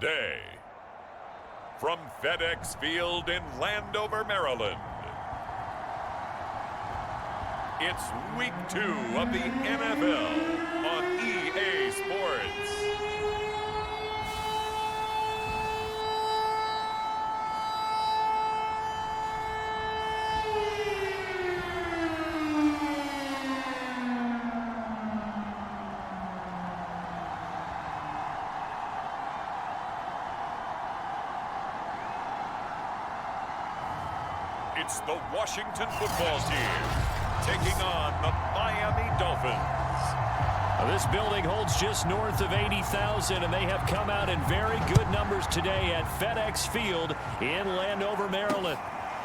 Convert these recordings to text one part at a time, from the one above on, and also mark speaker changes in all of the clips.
Speaker 1: today. From FedEx Field in Landover, Maryland, it's Week 2 of the NFL on EA Sports. It's the Washington football team taking on the Miami Dolphins.
Speaker 2: This building holds just north of 80,000, and they have come out in very good numbers today at FedEx Field in Landover, Maryland.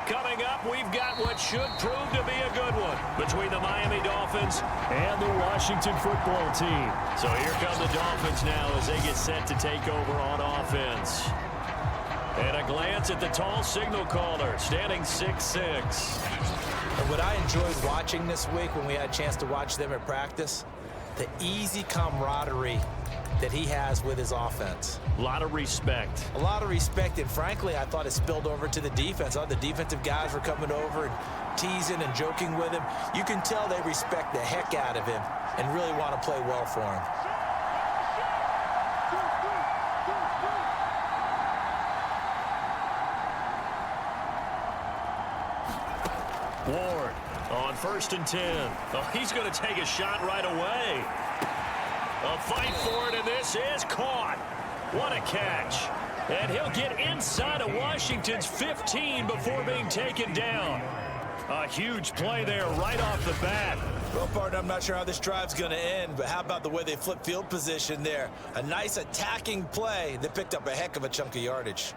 Speaker 2: Coming up, we've got what should prove to be a good one between the Miami Dolphins and the Washington football team. So here come the Dolphins now as they get set to take over on offense. And a glance at the tall signal caller, standing 6'6".
Speaker 3: And what I enjoyed watching this week when we had a chance to watch them at practice, the easy camaraderie that he has with his offense.
Speaker 2: A lot of respect.
Speaker 3: A lot of respect, and frankly, I thought it spilled over to the defense. All the defensive guys were coming over and teasing and joking with him. You can tell they respect the heck out of him and really want to play well for him.
Speaker 2: Ward on 1st and 10. Oh, he's going to take a shot right away. A fight for it, and this is caught. What a catch. And he'll get inside of Washington's 15 before being taken down. A huge play there right off the bat.
Speaker 3: Well, partner, I'm not sure how this drive's going to end, but how about the way they flip field position there? A nice attacking play that picked up a heck of a chunk of yardage.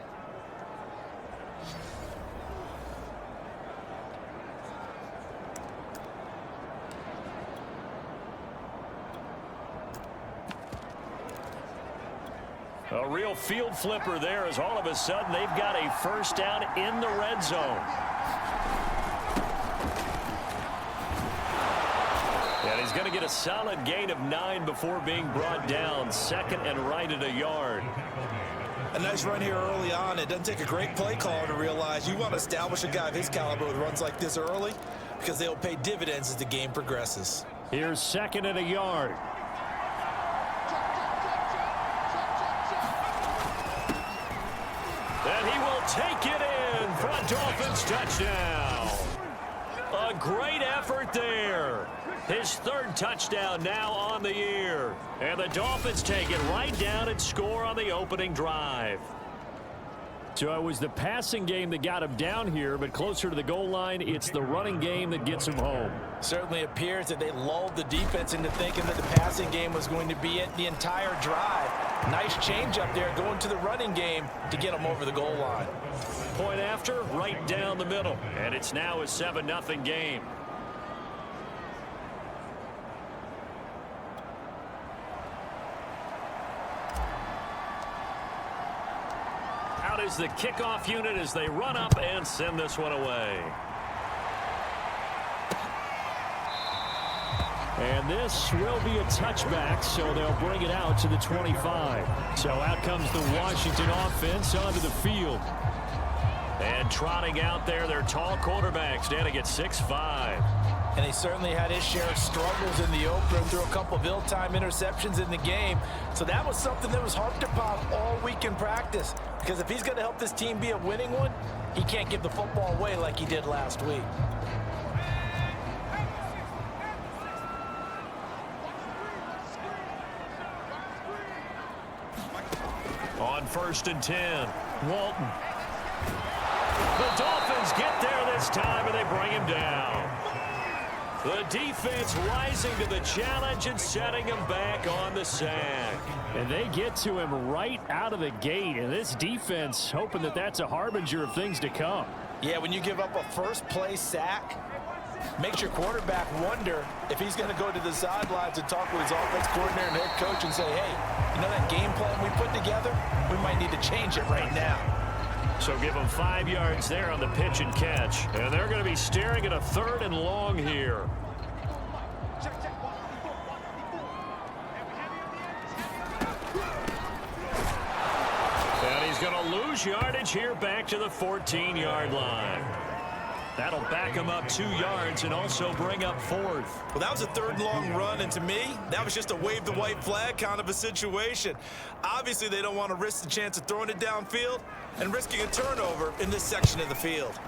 Speaker 2: A real field flipper there as all of a sudden they've got a first down in the red zone. And he's going to get a solid gain of 9 before being brought down. Second and right at a yard.
Speaker 3: A nice run here early on. It doesn't take a great play caller to realize you want to establish a guy of his caliber with runs like this early because they'll pay dividends as the game progresses.
Speaker 2: Here's second and a yard. And he will take it in for a Dolphins touchdown. A great effort there. His third touchdown now on the year. And the Dolphins take it right down and score on the opening drive. So it was the passing game that got him down here, but closer to the goal line, it's the running game that gets him home.
Speaker 3: Certainly appears that they lulled the defense into thinking that the passing game was going to be it the entire drive. Nice change up there going to the running game to get them over the goal line.
Speaker 2: Point after, right down the middle. And it's now a 7-0 game. Out is the kickoff unit as they run up and send this one away. And this will be a touchback, so they'll bring it out to the 25. So out comes the Washington offense onto the field. And trotting out there, their tall quarterback standing at 6'5".
Speaker 3: And he certainly had his share of struggles in the opener, threw a couple of ill-timed interceptions in the game. So that was something that was harped upon all week in practice. Because if he's going to help this team be a winning one, he can't give the football away like he did last week.
Speaker 2: On 1st and 10, Walton. The Dolphins get there this time, and they bring him down. The defense rising to the challenge and setting him back on the sack. And they get to him right out of the gate, and this defense hoping that that's a harbinger of things to come.
Speaker 3: Yeah, when you give up a first-play sack, makes your quarterback wonder if he's going to go to the sidelines and talk with his offense coordinator and head coach and say, hey, you know that game plan we put together? We might need to change it right now.
Speaker 2: So give them 5 yards there on the pitch and catch. And they're going to be staring at a 3rd and long here. going to lose yardage here back to the 14-yard line. That'll back him up 2 yards and also bring up 4th.
Speaker 3: Well, that was a 3rd and long run, and to me, that was just a wave the white flag kind of a situation. Obviously, they don't want to risk the chance of throwing it downfield and risking a turnover in this section of the field.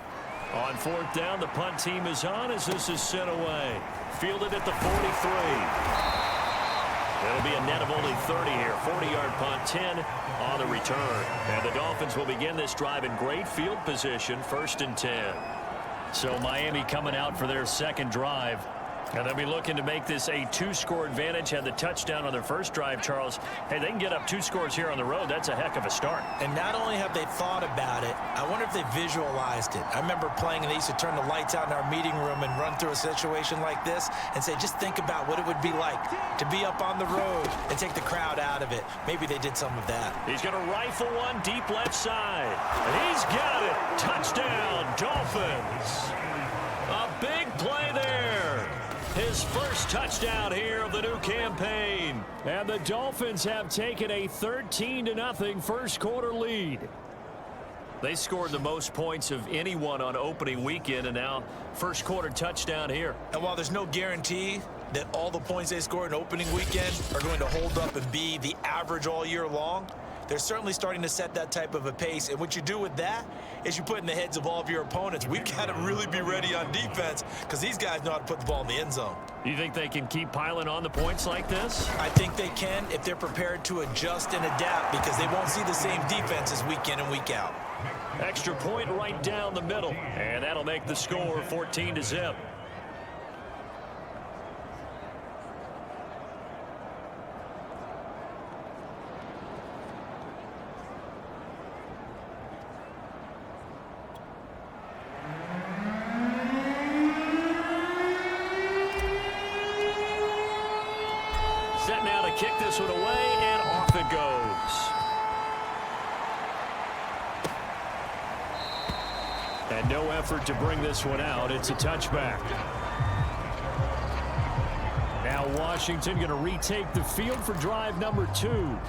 Speaker 2: On 4th down, the punt team is on as this is sent away. Fielded at the 43. It'll be a net of only 30 here. 40-yard punt, 10 on the return. And the Dolphins will begin this drive in great field position, 1st and 10. So Miami coming out for their second drive. And they'll be looking to make this a 2-score advantage. Had the touchdown on their first drive, Charles. Hey, they can get up 2 scores here on the road. That's a heck of a start.
Speaker 3: And not only have they thought about it, I wonder if they visualized it. I remember playing, and they used to turn the lights out in our meeting room and run through a situation like this and say, just think about what it would be like to be up on the road and take the crowd out of it. Maybe they did some of that.
Speaker 2: He's going to rifle one deep left side. And he's got it. Touchdown, Dolphins. A big play there. His first touchdown here of the new campaign. And the Dolphins have taken a 13-0 first quarter lead. They scored the most points of anyone on opening weekend, and now first quarter touchdown here.
Speaker 3: And while there's no guarantee that all the points they scored in opening weekend are going to hold up and be the average all year long, they're certainly starting to set that type of a pace. And what you do with that is you put in the heads of all of your opponents, we've got to really be ready on defense because these guys know how to put the ball in the end zone.
Speaker 2: You think they can keep piling on the points like this?
Speaker 3: I think they can if they're prepared to adjust and adapt, because they won't see the same defenses week in and week out.
Speaker 2: Extra point right down the middle, and that'll make the score 14-0. Set now to kick this one away, and off it goes. And no effort to bring this one out. It's a touchback. Now Washington going to retake the field for drive number 2.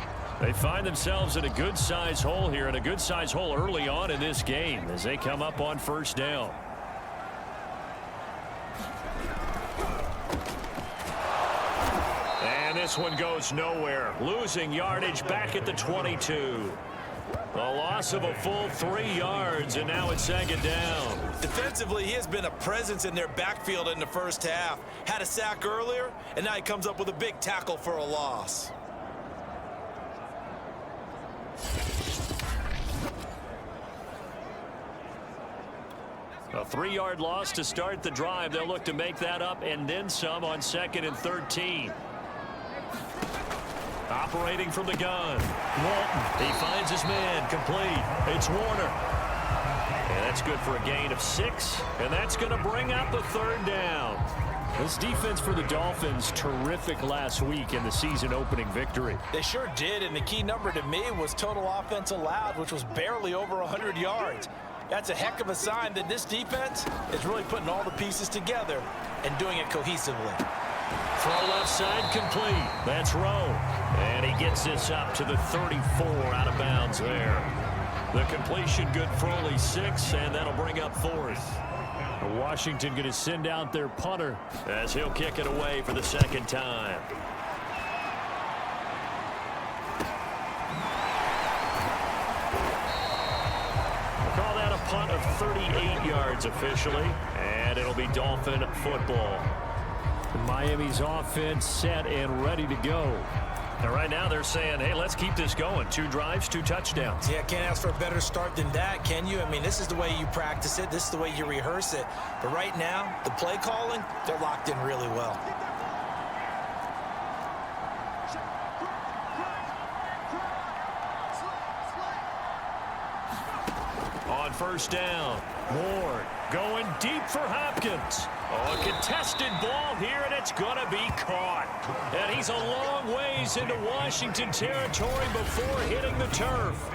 Speaker 2: They find themselves in a good-sized hole here, and a good-sized hole early on in this game as they come up on first down. This one goes nowhere. Losing yardage back at the 22. A loss of a full 3 yards, and now it's 2nd down.
Speaker 3: Defensively, he has been a presence in their backfield in the first half. Had a sack earlier, and now he comes up with a big tackle for a loss.
Speaker 2: A 3-yard loss to start the drive. They'll look to make that up and then some on 2nd and 13. Operating from the gun. Walton. He finds his man. Complete. It's Warner. And that's good for a gain of 6. And that's going to bring up a 3rd down. This defense for the Dolphins, terrific last week in the season opening victory.
Speaker 3: They sure did, and the key number to me was total offense allowed, which was barely over 100 yards. That's a heck of a sign that this defense is really putting all the pieces together and doing it cohesively.
Speaker 2: Throw left side complete. That's Rowe. And he gets this up to the 34 out of bounds there. The completion good for only 6, and that'll bring up 4th. Washington going to send out their punter as he'll kick it away for the 2nd time. We'll call that a punt of 38 yards officially, and it'll be Dolphin football. Miami's offense set and ready to go. And right now they're saying, hey, let's keep this going. 2 drives, 2 touchdowns.
Speaker 3: Yeah, can't ask for a better start than that, can you? I mean, this is the way you practice it. This is the way you rehearse it. But right now, the play calling, they're locked in really well.
Speaker 2: On first down, Ward going deep for Hopkins. Oh, a contested ball here, and it's going to be caught. And he's a long ways into Washington territory before hitting the turf.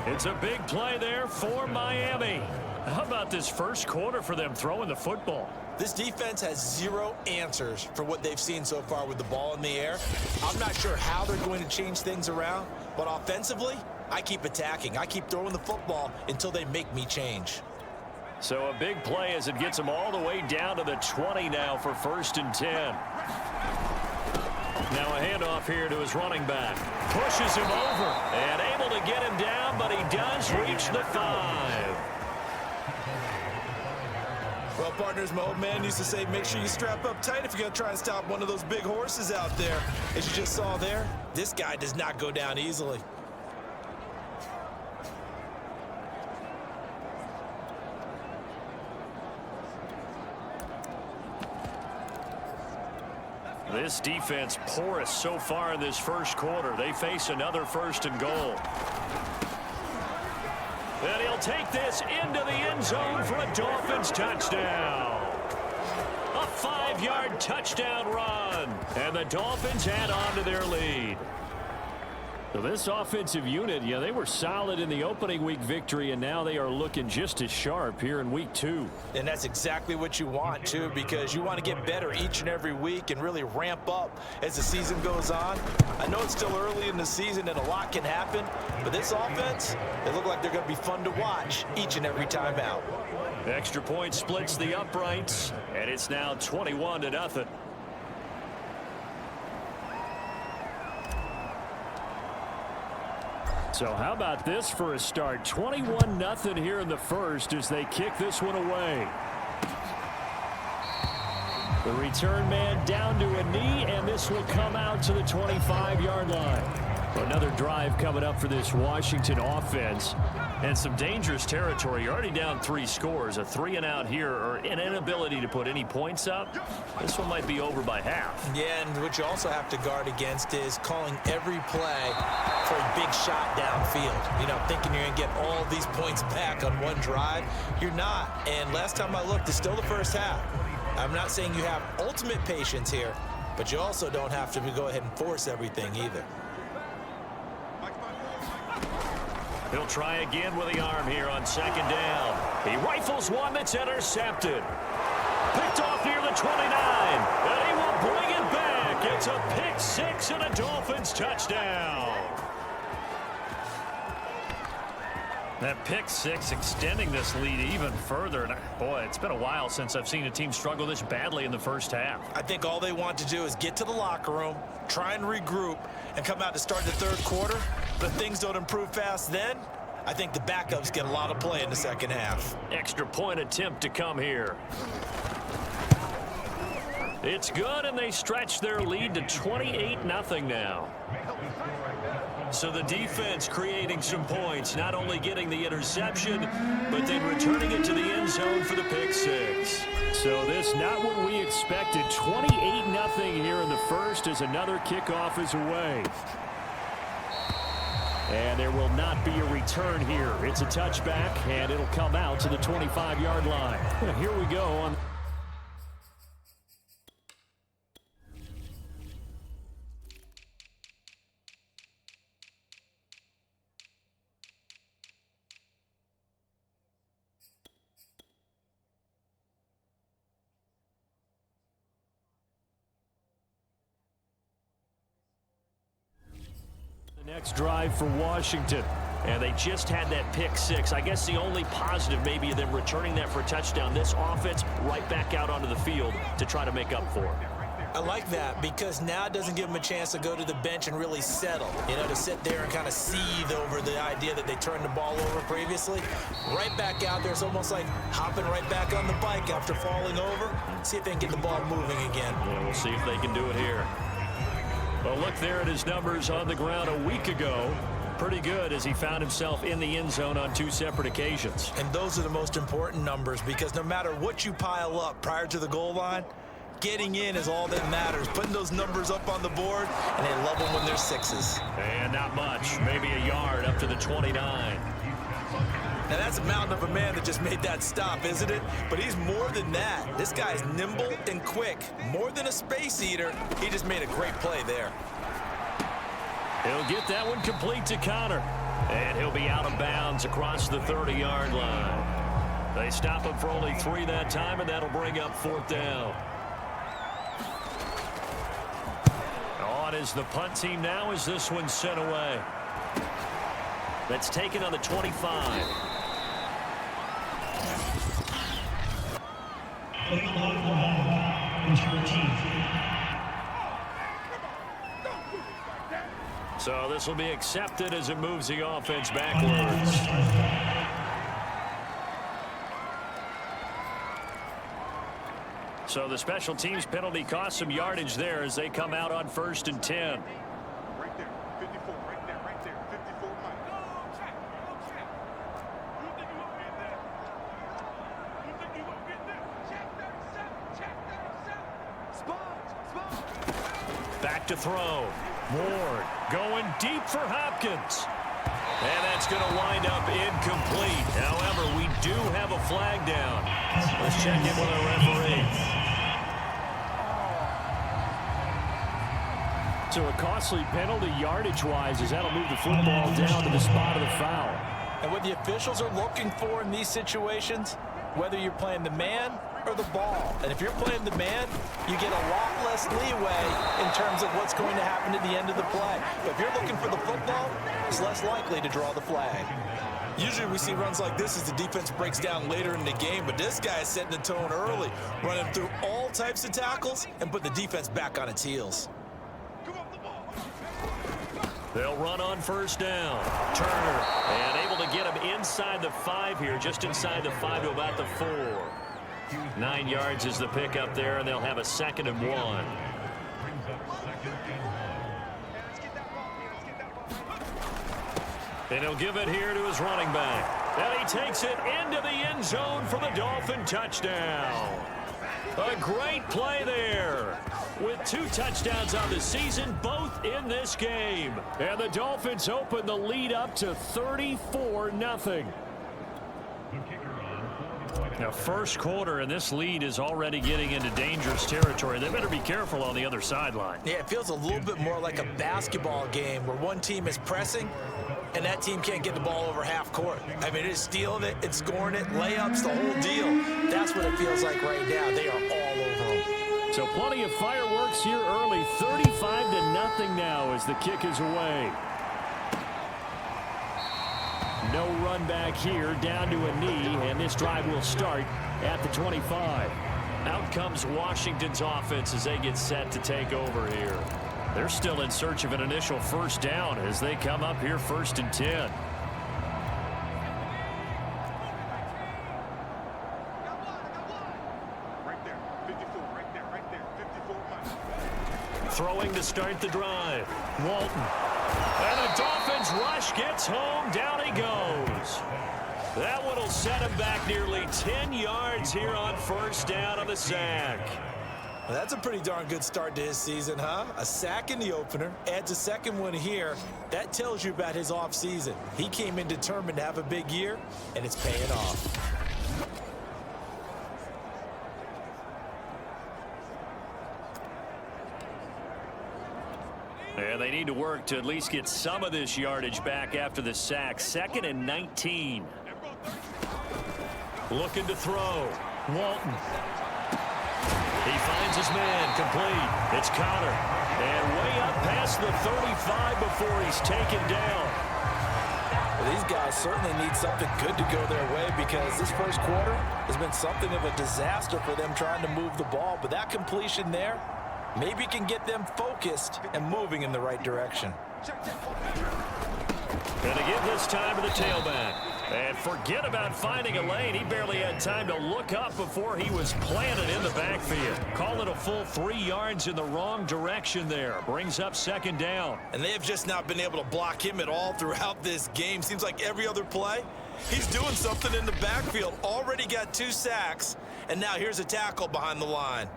Speaker 2: It's a big play there for Miami. How about this first quarter for them throwing the football?
Speaker 3: This defense has 0 answers for what they've seen so far with the ball in the air. I'm not sure how they're going to change things around, but offensively, I keep attacking. I keep throwing the football until they make me change.
Speaker 2: So a big play as it gets him all the way down to the 20 now for 1st and 10. Now a handoff here to his running back. Pushes him over and able to get him down, but he does reach the 5.
Speaker 3: Well, partners, my old man used to say, make sure you strap up tight if you're going to try and stop one of those big horses out there. As you just saw there, this guy does not go down easily.
Speaker 2: This defense porous so far in this first quarter. They face another 1st and goal. And he'll take this into the end zone for a Dolphins touchdown. A 5-yard touchdown run. And the Dolphins add on to their lead. So this offensive unit, yeah, they were solid in the opening week victory, and now they are looking just as sharp here in week 2.
Speaker 3: And that's exactly what you want, too, because you want to get better each and every week and really ramp up as the season goes on. I know it's still early in the season and a lot can happen, but this offense, they look like they're going to be fun to watch each and every time out.
Speaker 2: Extra point splits the uprights, and it's now 21-0. So how about this for a start? 21-0 here in the first as they kick this one away. The return man down to a knee, and this will come out to the 25-yard line. Another drive coming up for this Washington offense. And some dangerous territory. You're already down 3 scores. A 3-and-out here, or an inability to put any points up. This one might be over by half.
Speaker 3: Yeah, and what you also have to guard against is calling every play for a big shot downfield. You know, thinking you're going to get all these points back on one drive. You're not. And last time I looked, it's still the first half. I'm not saying you have ultimate patience here, but you also don't have to go ahead and force everything either.
Speaker 2: He'll try again with the arm here on 2nd down. He rifles one that's intercepted. Picked off near the 29, and he will bring it back. It's a pick 6 and a Dolphins touchdown. That pick 6 extending this lead even further. And boy, it's been a while since I've seen a team struggle this badly in the first half.
Speaker 3: I think all they want to do is get to the locker room, try and regroup, and come out to start the third quarter. But if things don't improve fast then, I think the backups get a lot of play in the second half.
Speaker 2: Extra point attempt to come here. It's good, and they stretch their lead to 28-0 now. So the defense creating some points, not only getting the interception, but then returning it to the end zone for the pick 6. So this not what we expected. 28-0 here in the first as another kickoff is away. And there will not be a return here. It's a touchback, and it'll come out to the 25-yard line. Here we go on. Next drive for Washington, and they just had that pick 6. I guess the only positive maybe of them returning that for a touchdown. This offense right back out onto the field to try to make up for it.
Speaker 3: I like that because now it doesn't give them a chance to go to the bench and really settle, you know, to sit there and kind of seethe over the idea that they turned the ball over previously. Right back out there, it's almost like hopping right back on the bike after falling over. See if they can get the ball moving again.
Speaker 2: Yeah, we'll see if they can do it here. Well, look there at his numbers on the ground a week ago. Pretty good as he found himself in the end zone on 2 separate occasions.
Speaker 3: And those are the most important numbers because no matter what you pile up prior to the goal line, getting in is all that matters. Putting those numbers up on the board, and they love them when they're 6s.
Speaker 2: And not much. Maybe a yard up to the 29.
Speaker 3: Now, that's a mountain of a man that just made that stop, isn't it? But he's more than that. This guy's nimble and quick. More than a space eater, he just made a great play there.
Speaker 2: He'll get that one complete to Connor. And he'll be out of bounds across the 30-yard line. They stop him for only 3 that time, and that'll bring up 4th down. On is the punt team now as this one's sent away. that's taken on the 25. So this will be accepted as it moves the offense backwards. So the special teams penalty cost some yardage there as they come out on 1st and 10.
Speaker 4: Right there, 54, right there, 54 Mike. You think you gonna get there? You think you gonna get there? Check 37.
Speaker 2: Back to throw. Ward going deep for Hopkins. And that's going to wind up incomplete. However, we do have a flag down. Let's check in with our referee. So a costly penalty yardage-wise as that'll move the football down to the spot of the foul.
Speaker 3: And what the officials are looking for in these situations, whether you're playing the man or the ball. And if you're playing the man, you get a lot less leeway in terms of what's going to happen at the end of the play. But if you're looking for the football, it's less likely to draw the flag.
Speaker 5: Usually we see runs like this as the defense breaks down later in the game, but this guy is setting the tone early, running through all types of tackles and putting the defense back on its heels.
Speaker 2: They'll run on 1st down. Turner, and able to get him inside the 5 here, just inside the 5 to about the 4. 9 yards is the pickup there, and they'll have a 2nd and 1. And he'll give it here to his running back. And he takes it into the end zone for the Dolphin touchdown. A great play there. With 2 touchdowns on the season, both in this game. And the Dolphins open the lead up to 34-0. Now, first quarter, and this lead is already getting into dangerous territory. They better be careful on the other sideline.
Speaker 3: Yeah, it feels a little bit more like a basketball game where one team is pressing and that team can't get the ball over half court. I mean, it's stealing it, it's scoring it, layups, the whole deal. That's what it feels like right now. They are all over them.
Speaker 2: So plenty of fireworks here early. 35-0 now as the kick is away. No run back here, down to a knee, and this drive will start at the 25. Out comes Washington's offense as they get set to take over here. They're still in search of an initial 1st down as they come up here 1st and 10. Throwing to start the drive. Walton. And the Dolphins rush gets home. Down he goes. That one will set him back nearly 10 yards here on 1st down on the sack.
Speaker 5: Well, that's a pretty darn good start to his season, huh? A sack in the opener, adds a 2nd one here. That tells you about his offseason. He came in determined to have a big year, and it's paying off.
Speaker 2: And they need to work to at least get some of this yardage back after the sack. 2nd and 19. Looking to throw. Walton. He finds his man. Complete. It's Connor. And way up past the 35 before he's taken down.
Speaker 3: Well, these guys certainly need something good to go their way because this first quarter has been something of a disaster for them trying to move the ball. But that completion there maybe can get them focused and moving in the right direction.
Speaker 2: And to give this time to the tailback. And forget about finding a lane. He barely had time to look up before he was planted in the backfield. Call it a full 3 yards in the wrong direction there. Brings up 2nd down.
Speaker 5: And they have just not been able to block him at all throughout this game. Seems like every other play, he's doing something in the backfield. Already got 2 sacks, and now here's a tackle behind the line.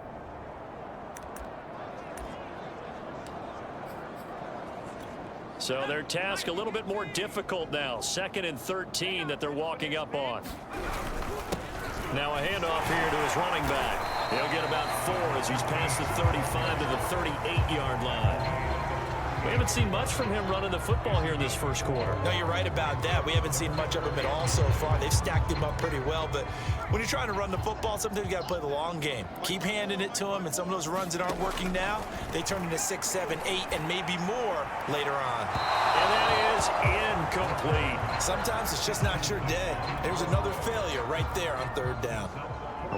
Speaker 2: So their task a little bit more difficult now. 2nd and 13 that they're walking up on. Now a handoff here to his running back. He'll get about 4 as he's past the 35 to the 38-yard line. We haven't seen much from him running the football here in this first quarter.
Speaker 5: No, you're right about that. We haven't seen much of him at all so far. They've stacked him up pretty well, but when you're trying to run the football, sometimes you got to play the long game. Keep handing it to him, and some of those runs that aren't working now, they turn into 6, 7, 8, and maybe more later on.
Speaker 2: And that is incomplete.
Speaker 5: Sometimes it's just not your day. There's another failure right there on third down.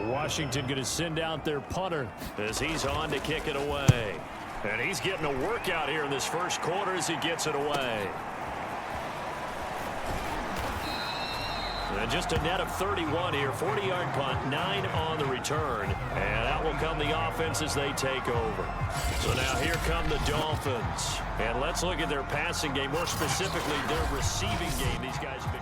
Speaker 2: Washington going to send out their punter as he's on to kick it away. And he's getting a workout here in this first quarter as he gets it away. And just a net of 31 here, 40-yard punt, 9 on the return. And out will come the offense as they take over. So now here come the Dolphins. And let's look at their passing game, more specifically their receiving game. These guys have been...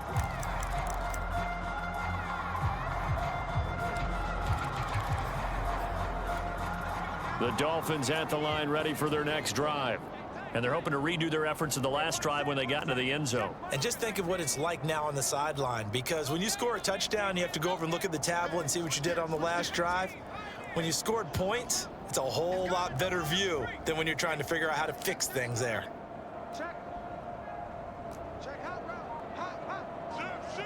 Speaker 2: The Dolphins at the line ready for their next drive. And they're hoping to redo their efforts in the last drive when they got into the end zone.
Speaker 5: And just think of what it's like now on the sideline, because when you score a touchdown, you have to go over and look at the tablet and see what you did on the last drive. When you scored points, it's a whole lot better view than when you're trying to figure out how to fix things there.
Speaker 4: Check. Check hot route. Hot. Zip.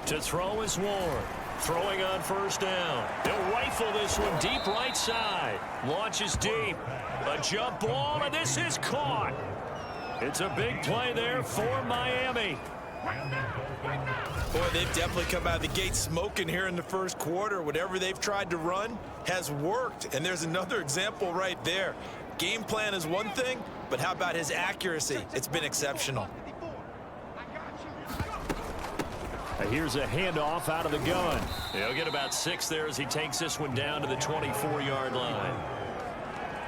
Speaker 2: To throw is Ward. Throwing on first down. They'll rifle this one deep right side. Launches deep. A jump ball, and this is caught. It's a big play there for Miami.
Speaker 5: Boy, they've definitely come out of the gate smoking here in the first quarter. Whatever they've tried to run has worked, and there's another example right there. Game plan is one thing, but how about his accuracy? It's been exceptional.
Speaker 2: Here's a handoff out of the gun. He'll get about 6 there as he takes this one down to the 24-yard line.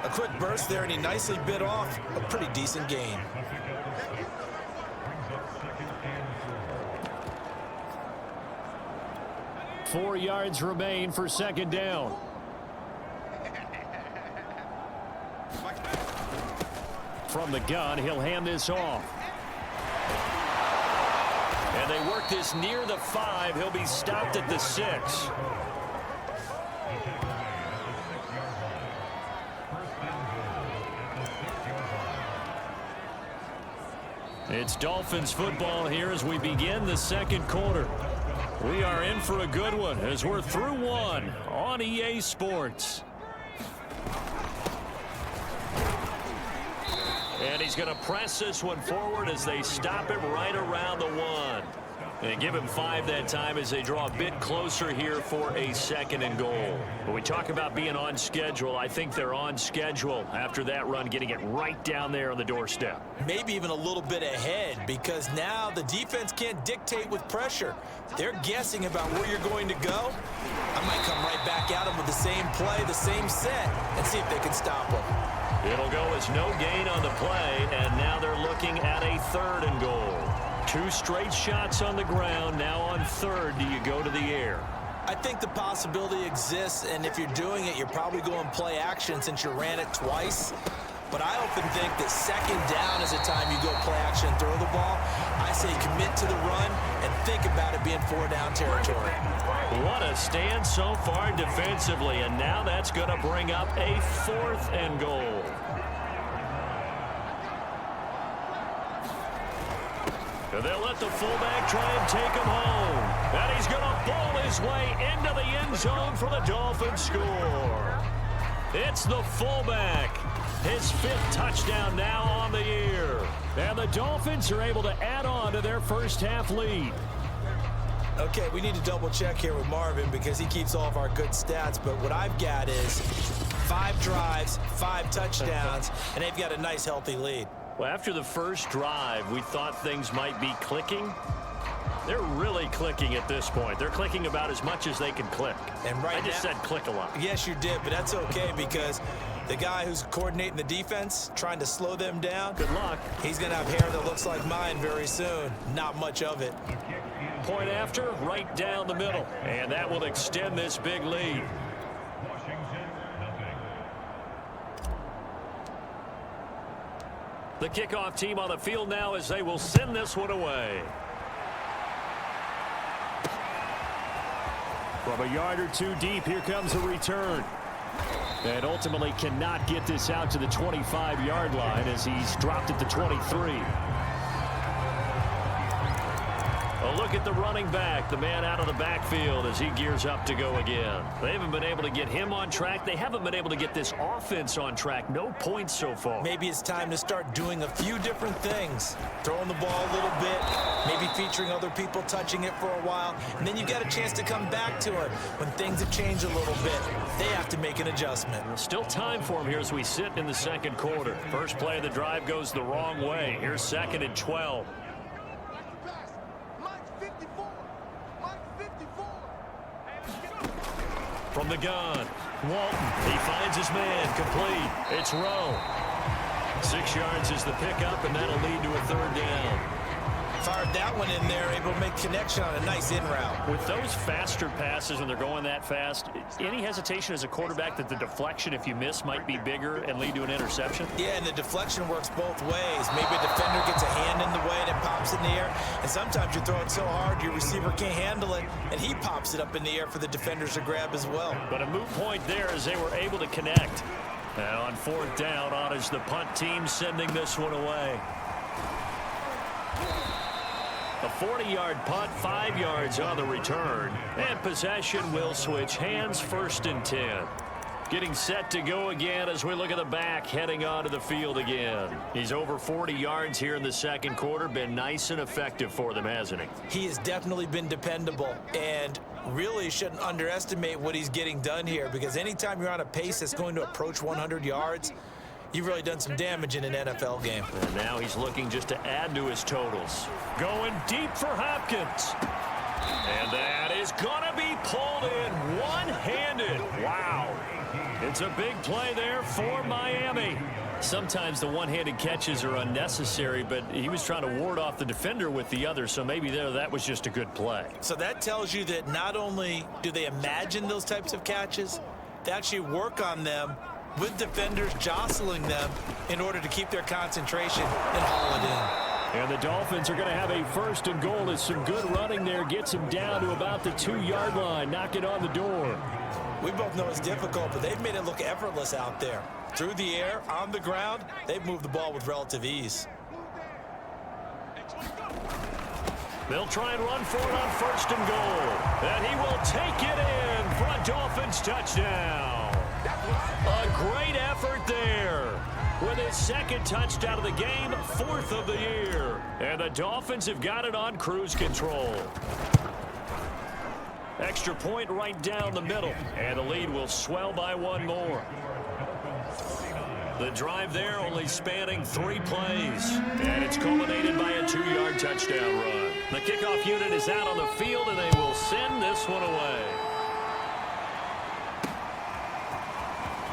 Speaker 5: A quick burst there, and he nicely bit off a pretty decent gain.
Speaker 2: Four yards remain for second down. From the gun, he'll hand this off. And they work this near the 5. He'll be stopped at the 6. It's Dolphins football here as we begin the second quarter. We are in for a good one as we're through one on EA Sports. And he's going to press this one forward as they stop him right around the 1. And give him 5 that time as they draw a bit closer here for a second and goal. When we talk about being on schedule, I think they're on schedule after that run, getting it right down there on the doorstep.
Speaker 5: Maybe even a little bit ahead, because now the defense can't dictate with pressure. They're guessing about where you're going to go. I might come right back at them with the same play, the same set, and see if they can stop them.
Speaker 2: It'll go as no gain on the play, and now they're looking at a third and goal. 2 straight shots on the ground. Now on third, do you go to the air?
Speaker 5: I think the possibility exists, and if you're doing it, you're probably going play action since you ran it twice. But I often think that second down is a time you go play action and throw the ball. I say commit to the run and think about it being 4-down territory.
Speaker 2: What a stand so far defensively, and now that's going to bring up a 4th and goal. And they'll let the fullback try and take him home. And he's going to ball his way into the end zone for the Dolphins score. It's the fullback. His 5th touchdown now on the year. And the Dolphins are able to add on to their first half lead.
Speaker 5: Okay, we need to double check here with Marvin because he keeps all of our good stats. But what I've got is 5 drives, 5 touchdowns, and they've got a nice healthy lead.
Speaker 2: Well, after the first drive, we thought things might be clicking. They're really clicking at this point. They're clicking about as much as they can click.
Speaker 5: And right
Speaker 2: I just said click a lot.
Speaker 5: Yes, you did, but that's okay because the guy who's coordinating the defense, trying to slow them down,
Speaker 2: good luck.
Speaker 5: He's going to have hair that looks like mine very soon. Not much of it.
Speaker 2: Point after, right down the middle. And that will extend this big lead. The kickoff team on the field now as they will send this one away. From a yard or 2 deep, here comes a return. And ultimately cannot get this out to the 25-yard line as he's dropped at the 23. A look at the running back, the man out of the backfield as he gears up to go again. They haven't been able to get him on track. They haven't been able to get this offense on track. No points so far.
Speaker 5: Maybe it's time to start doing a few different things. Throwing the ball a little bit, maybe featuring other people touching it for a while, and then you get a chance to come back to it when things have changed a little bit. They have to make an adjustment.
Speaker 2: Still time for him here as we sit in the second quarter. First play of the drive goes the wrong way. Here's 2nd and 12. From the gun, Walton, he finds his man, complete. It's Rowe. 6 yards is the pickup, and that'll lead to a 3rd down.
Speaker 5: Fired that one in there, able to make connection on a nice in route.
Speaker 2: With those faster passes when they're going that fast, any hesitation as a quarterback that the deflection, if you miss, might be bigger and lead to an interception?
Speaker 5: Yeah, and the deflection works both ways. Maybe a defender gets a hand in the way and it pops in the air, and sometimes you throw it so hard your receiver can't handle it, and he pops it up in the air for the defenders to grab as well.
Speaker 2: But a moot point there as they were able to connect. Now on 4th down, on is the punt team sending this one away. A 40-yard punt, 5 yards on the return. And possession will switch hands, 1st and 10. Getting set to go again as we look at the back heading onto the field again. He's over 40 yards here in the second quarter. Been nice and effective for them, hasn't he?
Speaker 5: He has definitely been dependable, and really shouldn't underestimate what he's getting done here, because anytime you're on a pace that's going to approach 100 yards, you've really done some damage in an NFL game.
Speaker 2: And now he's looking just to add to his totals. Going deep for Hopkins. And that is going to be pulled in one-handed. Wow. It's a big play there for Miami. Sometimes the one-handed catches are unnecessary, but he was trying to ward off the defender with the other, so maybe that was just a good play.
Speaker 5: So that tells you that not only do they imagine those types of catches, they actually work on them with defenders jostling them in order to keep their concentration and haul it in.
Speaker 2: And the Dolphins are going to have a 1st and goal as some good running there gets him down to about the 2-yard line. Knock it on the door.
Speaker 5: We both know it's difficult, but they've made it look effortless out there. Through the air, on the ground, they've moved the ball with relative ease.
Speaker 2: They'll try and run for it on 1st and goal. And he will take it in for a Dolphins touchdown. A great effort there with his 2nd touchdown of the game, 4th of the year. And the Dolphins have got it on cruise control. Extra point right down the middle, and the lead will swell by 1 more. The drive there only spanning 3 plays, and it's culminated by a 2-yard touchdown run. The kickoff unit is out on the field, and they will send this one away.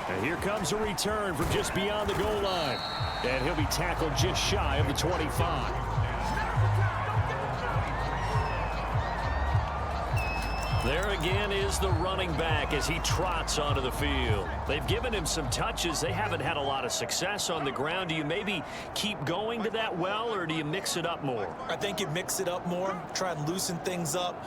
Speaker 2: And here comes a return from just beyond the goal line. And he'll be tackled just shy of the 25. There again is the running back as he trots onto the field. They've given him some touches. They haven't had a lot of success on the ground. Do you maybe keep going to that well, or do you mix it up more?
Speaker 5: I think you mix it up more, try and loosen things up.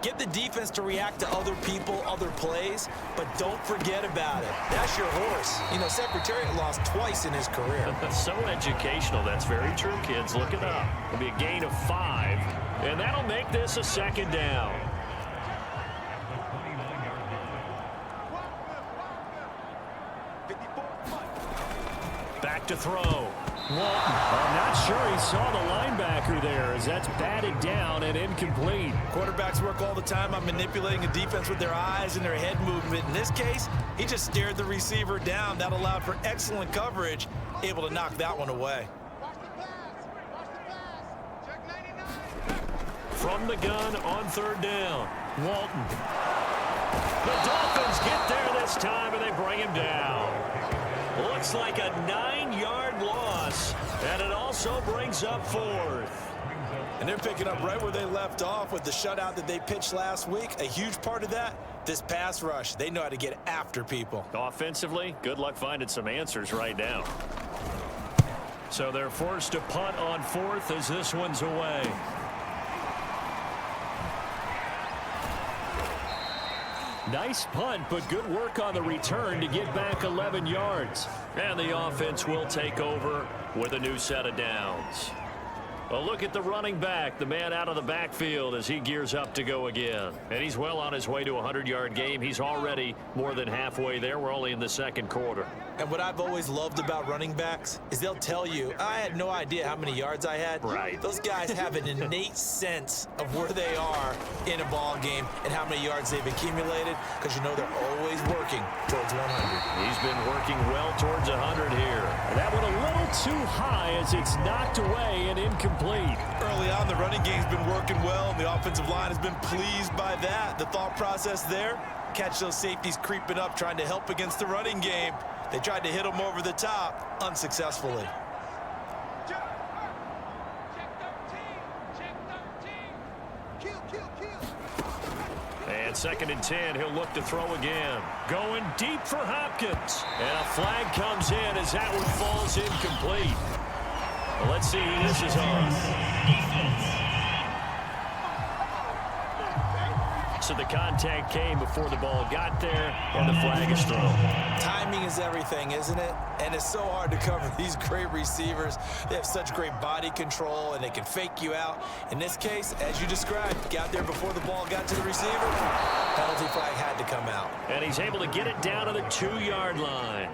Speaker 5: Get the defense to react to other people, other plays, but don't forget about it. That's your horse. You know, Secretariat lost twice in his career.
Speaker 2: So educational. That's very true, kids. Look it up. It'll be a gain of 5, and that'll make this a 2nd down. Back to throw. Walton. I'm not sure he saw the linebacker there as that's batted down and incomplete.
Speaker 5: Quarterbacks work all the time on manipulating a defense with their eyes and their head movement. In this case, he just stared the receiver down. That allowed for excellent coverage, able to knock that one away.
Speaker 2: From the gun on 3rd down, Walton. The Dolphins get there this time, and they bring him down. Looks like a 9-yard loss, and it also brings up 4th.
Speaker 5: And they're picking up right where they left off with the shutout that they pitched last week. A huge part of that, this pass rush. They know how to get after people.
Speaker 2: Offensively, good luck finding some answers right now. So they're forced to punt on 4th as this one's away. Nice punt, but good work on the return to get back 11 yards. And the offense will take over with a new set of downs. Well, look at the running back, the man out of the backfield as he gears up to go again. And he's well on his way to a 100-yard game. He's already more than halfway there. We're only in the second quarter.
Speaker 5: And what I've always loved about running backs is they'll tell you, I had no idea how many yards I had.
Speaker 2: Right.
Speaker 5: Those guys have an innate sense of where they are in a ball game and how many yards they've accumulated, because you know they're always working towards 100.
Speaker 2: He's been working well towards 100 here. And that one a little too high as it's knocked away and incomplete.
Speaker 5: Early on, the running game's been working well, and the offensive line has been pleased by that. The thought process there, catch those safeties creeping up, trying to help against the running game. They tried to hit him over the top, unsuccessfully.
Speaker 4: Check 13. Check 13. Kill.
Speaker 2: And 2nd and 10, he'll look to throw again. Going deep for Hopkins. And a flag comes in as that one falls incomplete. Well, let's see who this is on. So the contact came before the ball got there, and the flag is thrown.
Speaker 5: Timing is everything, isn't it? And it's so hard to cover these great receivers. They have such great body control, and they can fake you out. In this case, as you described, got there before the ball got to the receiver. Penalty flag had to come out.
Speaker 2: And he's able to get it down to the 2-yard line.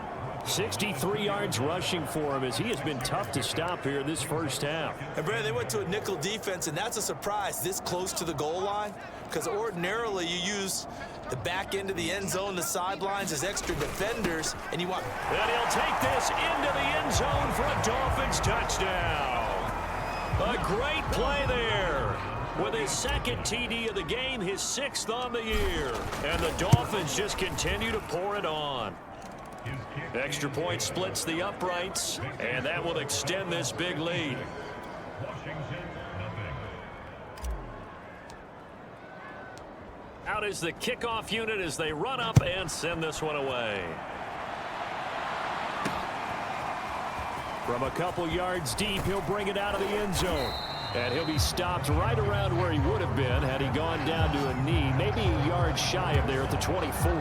Speaker 2: 63 yards rushing for him as he has been tough to stop here this first half.
Speaker 5: And Brad, they went to a nickel defense, and that's a surprise this close to the goal line, because ordinarily you use the back end of the end zone, the sidelines as extra defenders, and you want...
Speaker 2: And he'll take this into the end zone for a Dolphins touchdown. A great play there. With his 2nd TD of the game, his 6th on the year. And the Dolphins just continue to pour it on. Extra point splits the uprights, and that will extend this big lead. Out is the kickoff unit as they run up and send this one away. From a couple yards deep, he'll bring it out of the end zone. And he'll be stopped right around where he would have been had he gone down to a knee, maybe a yard shy of there at the 24.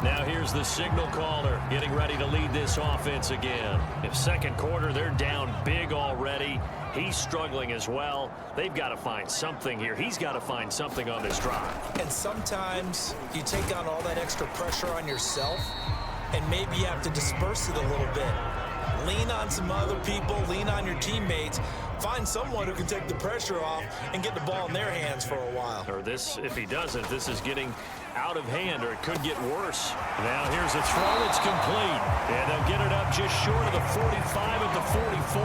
Speaker 2: Now here's the signal caller getting ready to lead this offense again. If second quarter, they're down big already. He's struggling as well. They've got to find something here. He's got to find something on this drive.
Speaker 5: And sometimes you take on all that extra pressure on yourself, and maybe you have to disperse it a little bit. Lean on some other people, lean on your teammates, find someone who can take the pressure off and get the ball in their hands for a while.
Speaker 2: Or this, if he doesn't, this is getting out of hand, or it could get worse. Now here's a throw that's complete, and they'll get it up just short of the 45 at the 44.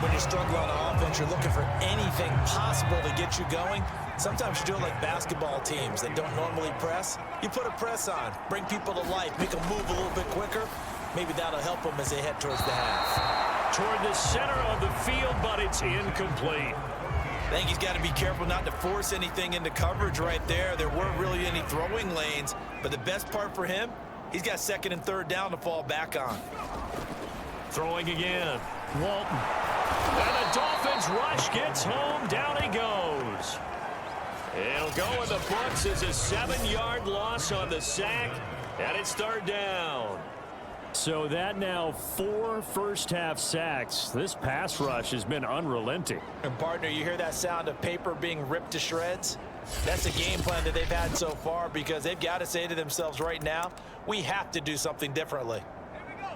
Speaker 5: When you're struggling on offense, you're looking for anything possible to get you going. Sometimes you do it like basketball teams that don't normally press. You put a press on, bring people to life, make them move a little bit quicker. Maybe that'll help them as they head towards the half.
Speaker 2: Toward the center of the field, but it's incomplete.
Speaker 5: I think he's got to be careful not to force anything into coverage right there. There weren't really any throwing lanes, but the best part for him, he's got 2nd and 3rd down to fall back on.
Speaker 2: Throwing again. Walton. And the Dolphins rush gets home. Down he goes. It'll go in the books as a 7-yard loss on the sack, and it's 3rd down. So that now 4 first-half sacks. This pass rush has been unrelenting.
Speaker 5: And, partner, you hear that sound of paper being ripped to shreds? That's a game plan that they've had so far, because they've got to say to themselves right now, we have to do something differently.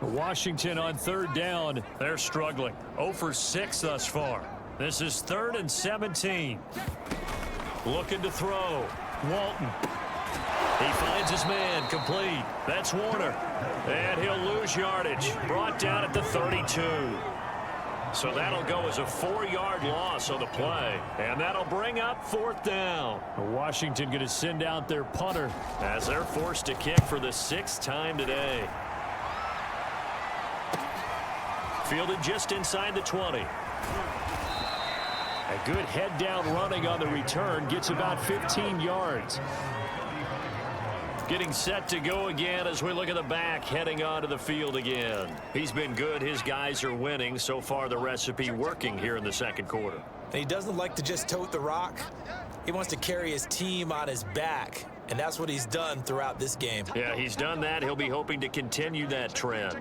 Speaker 2: Washington on 3rd down. They're struggling. 0 for 6 thus far. This is 3rd and 17. Looking to throw. Walton. He finds his man, complete. That's Warner. And he'll lose yardage. Brought down at the 32. So that'll go as a 4-yard loss on the play. And that'll bring up 4th down. Washington going to send out their punter as they're forced to kick for the 6th time today. Fielded just inside the 20. A good head down running on the return. Gets about 15 yards. Getting set to go again as we look at the back heading onto the field again. He's been good. His guys are winning. So far the recipe working here in the second quarter.
Speaker 5: And he doesn't like to just tote the rock. He wants to carry his team on his back, and that's what he's done throughout this game.
Speaker 2: Yeah, he's done that. He'll be hoping to continue that trend.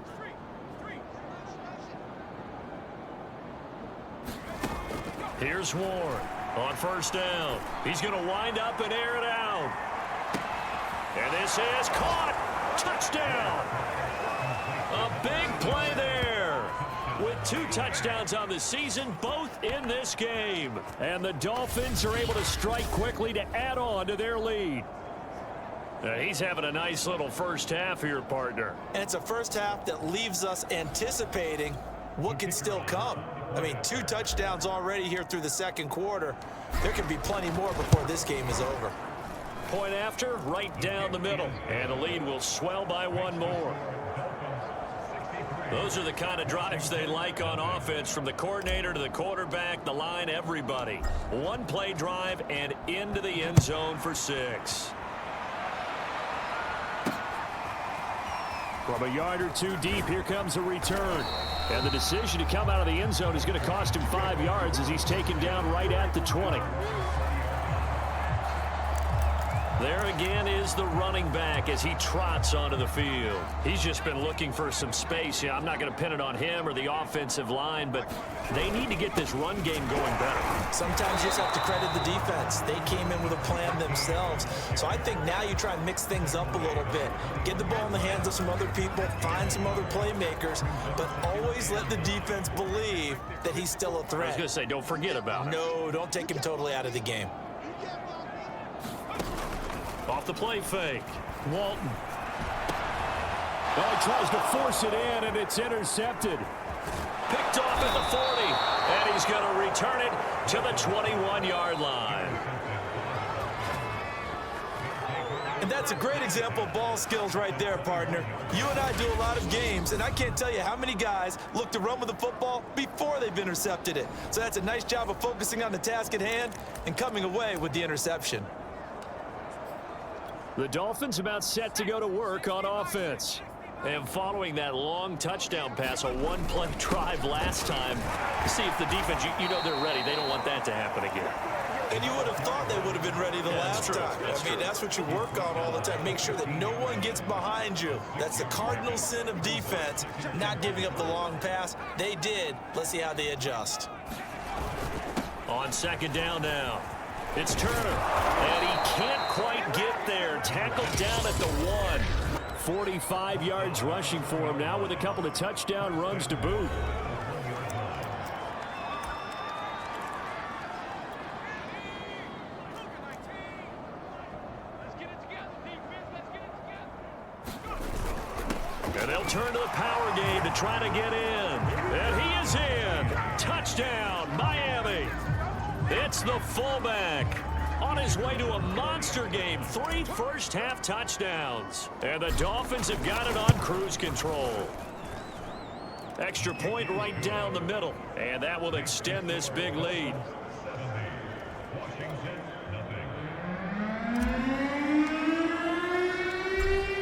Speaker 2: Here's Warren on first down. He's going to wind up and air it out. And this is caught. Touchdown. A big play there. With 2 touchdowns on the season, both in this game. And the Dolphins are able to strike quickly to add on to their lead. He's having a nice little first half here, partner.
Speaker 5: And it's a first half that leaves us anticipating what can still come. I mean, 2 touchdowns already here through the second quarter. There can be plenty more before this game is over.
Speaker 2: Point after, right down the middle. And the lead will swell by 1 more. Those are the kind of drives they like on offense, from the coordinator to the quarterback, the line, everybody. 1 play drive and into the end zone for 6. From a yard or 2 deep, here comes a return. And the decision to come out of the end zone is going to cost him 5 yards as he's taken down right at the 20. There again is the running back as he trots onto the field. He's just been looking for some space. Yeah, I'm not going to pin it on him or the offensive line, but they need to get this run game going better.
Speaker 5: Sometimes you just have to credit the defense. They came in with a plan themselves. So I think now you try and mix things up a little bit. Get the ball in the hands of some other people, find some other playmakers, but always let the defense believe that he's still a threat.
Speaker 2: I was going to say, don't forget about it.
Speaker 5: No, don't take him totally out of the game.
Speaker 2: Off the play fake. Walton. Well, he tries to force it in, and it's intercepted. Picked off at the 40, and he's going to return it to the 21-yard line.
Speaker 5: And that's a great example of ball skills right there, partner. You and I do a lot of games, and I can't tell you how many guys look to run with the football before they've intercepted it. So that's a nice job of focusing on the task at hand and coming away with the interception.
Speaker 2: The Dolphins about set to go to work on offense. And following that long touchdown pass, a 1-play drive last time, see if the defense, you know they're ready. They don't want that to happen again.
Speaker 5: And you would have thought they would have been ready the last time. I mean, that's what you work on all the time. Make sure that no one gets behind you. That's the cardinal sin of defense, not giving up the long pass. They did. Let's see how they adjust.
Speaker 2: On second down now. It's Turner, and he can't quite get there. Tackled down at the 1. 45 yards rushing for him now with a couple of touchdown runs to boot. And they'll turn to the power game to try to get in. And he is in. Touchdown, Miami. It's the fullback on his way to a monster game. 3 first-half touchdowns. And the Dolphins have got it on cruise control. Extra point right down the middle. And that will extend this big lead.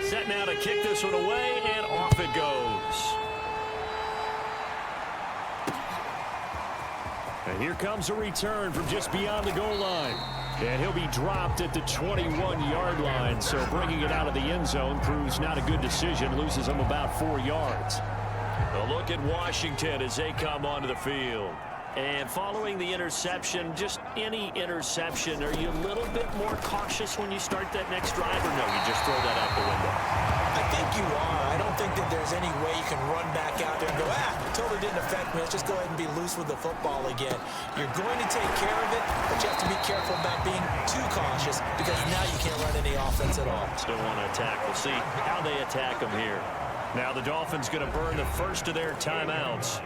Speaker 2: Set now to kick this one away, and off it goes. And here comes a return from just beyond the goal line. And he'll be dropped at the 21-yard line. So bringing it out of the end zone proves not a good decision. Loses him about 4 yards. A look at Washington as they come onto the field. And following the interception, just any interception, are you a little bit more cautious when you start that next drive, or no, you just throw that out the window?
Speaker 5: I think you are. I don't think that there's any way you can run back out there and go, it totally didn't affect me. Let's just go ahead and be loose with the football again. You're going to take care of it, but you have to be careful about being too cautious because now you can't run any offense at all.
Speaker 2: Still want to attack. We'll see how they attack them here. Now the Dolphins going to burn the first of their timeouts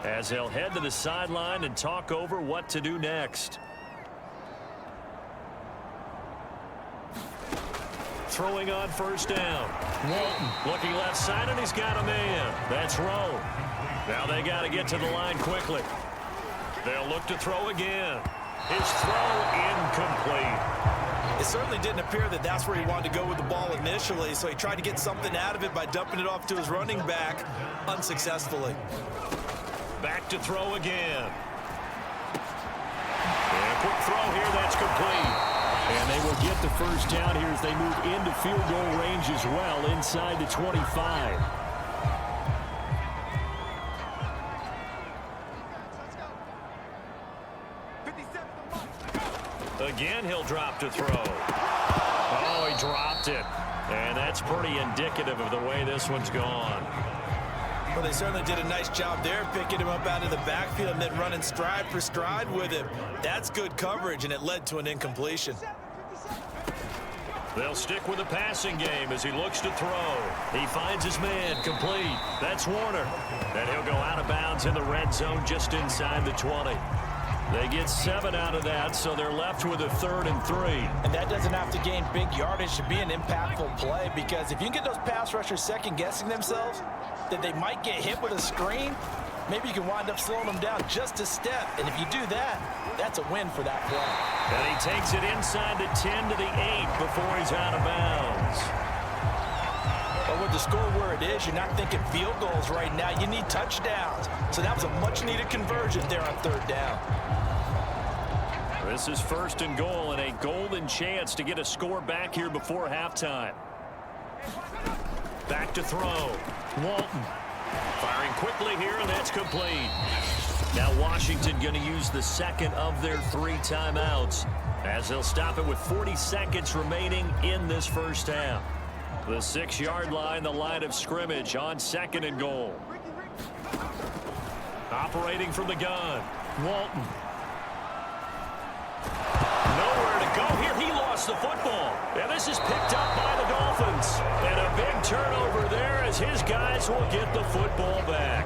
Speaker 2: as they'll head to the sideline and talk over what to do next. Throwing on first down. Walton looking left side, and he's got a man. That's Rowe. Now they got to get to the line quickly. They'll look to throw again. His throw incomplete.
Speaker 5: It certainly didn't appear that that's where he wanted to go with the ball initially, so he tried to get something out of it by dumping it off to his running back unsuccessfully.
Speaker 2: Back to throw again. And quick throw here. That's complete. And they will get the first down here as they move into field goal range as well, inside the 25. Again, he'll drop to throw. Oh, he dropped it. And that's pretty indicative of the way this one's gone.
Speaker 5: Well, they certainly did a nice job there, picking him up out of the backfield and then running stride for stride with him. That's good coverage, and it led to an incompletion.
Speaker 2: They'll stick with the passing game as he looks to throw. He finds his man, complete. That's Warner. And he'll go out of bounds in the red zone just inside the 20. They get 7 out of that, so they're left with a 3rd and 3.
Speaker 3: And that doesn't have to gain big yardage to be an impactful play, because if you can get those pass rushers second-guessing themselves, that they might get hit with a screen, maybe you can wind up slowing them down just a step. And if you do that, that's a win for that play.
Speaker 2: And he takes it inside the 10 to the 8 before he's out of bounds.
Speaker 3: But with the score where it is, you're not thinking field goals right now. You need touchdowns. So that was a much-needed conversion there on 3rd down.
Speaker 2: This is 1st and goal, and a golden chance to get a score back here before halftime. Back to throw. Walton firing quickly here, and that's complete. Now Washington going to use the second of their 3 timeouts as they'll stop it with 40 seconds remaining in this first half. The 6-yard line, the line of scrimmage on 2nd and goal. Operating from the gun, Walton. Nowhere to go here. He lost the football. And this is picked up by the Dolphins. And a big turnover there as his guys will get the football back.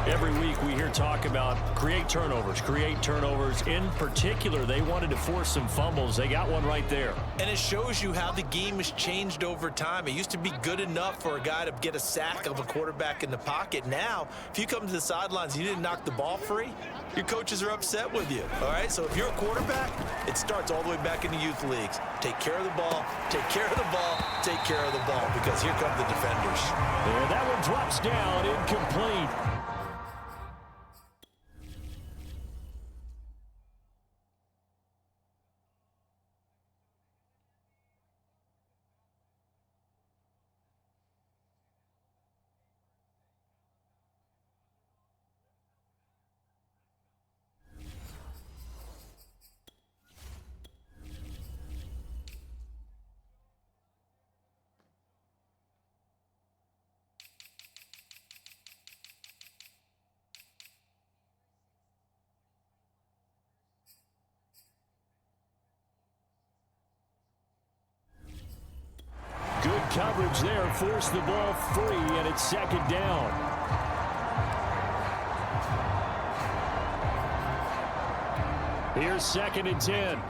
Speaker 2: Every week we hear talk about create turnovers. In particular, they wanted to force some fumbles. They got one right there.
Speaker 5: And it shows you how the game has changed over time. It used to be good enough for a guy to get a sack of a quarterback in the pocket. Now, if you come to the sidelines and you didn't knock the ball free, your coaches are upset with you. All right, so if you're a quarterback, it starts all the way back in the youth leagues. Take care of the ball, take care of the ball, take care of the ball, because here come the defenders.
Speaker 2: And that one drops down, incomplete. Good coverage there, forced the ball free, and it's 2nd down. Here's 2nd and 10.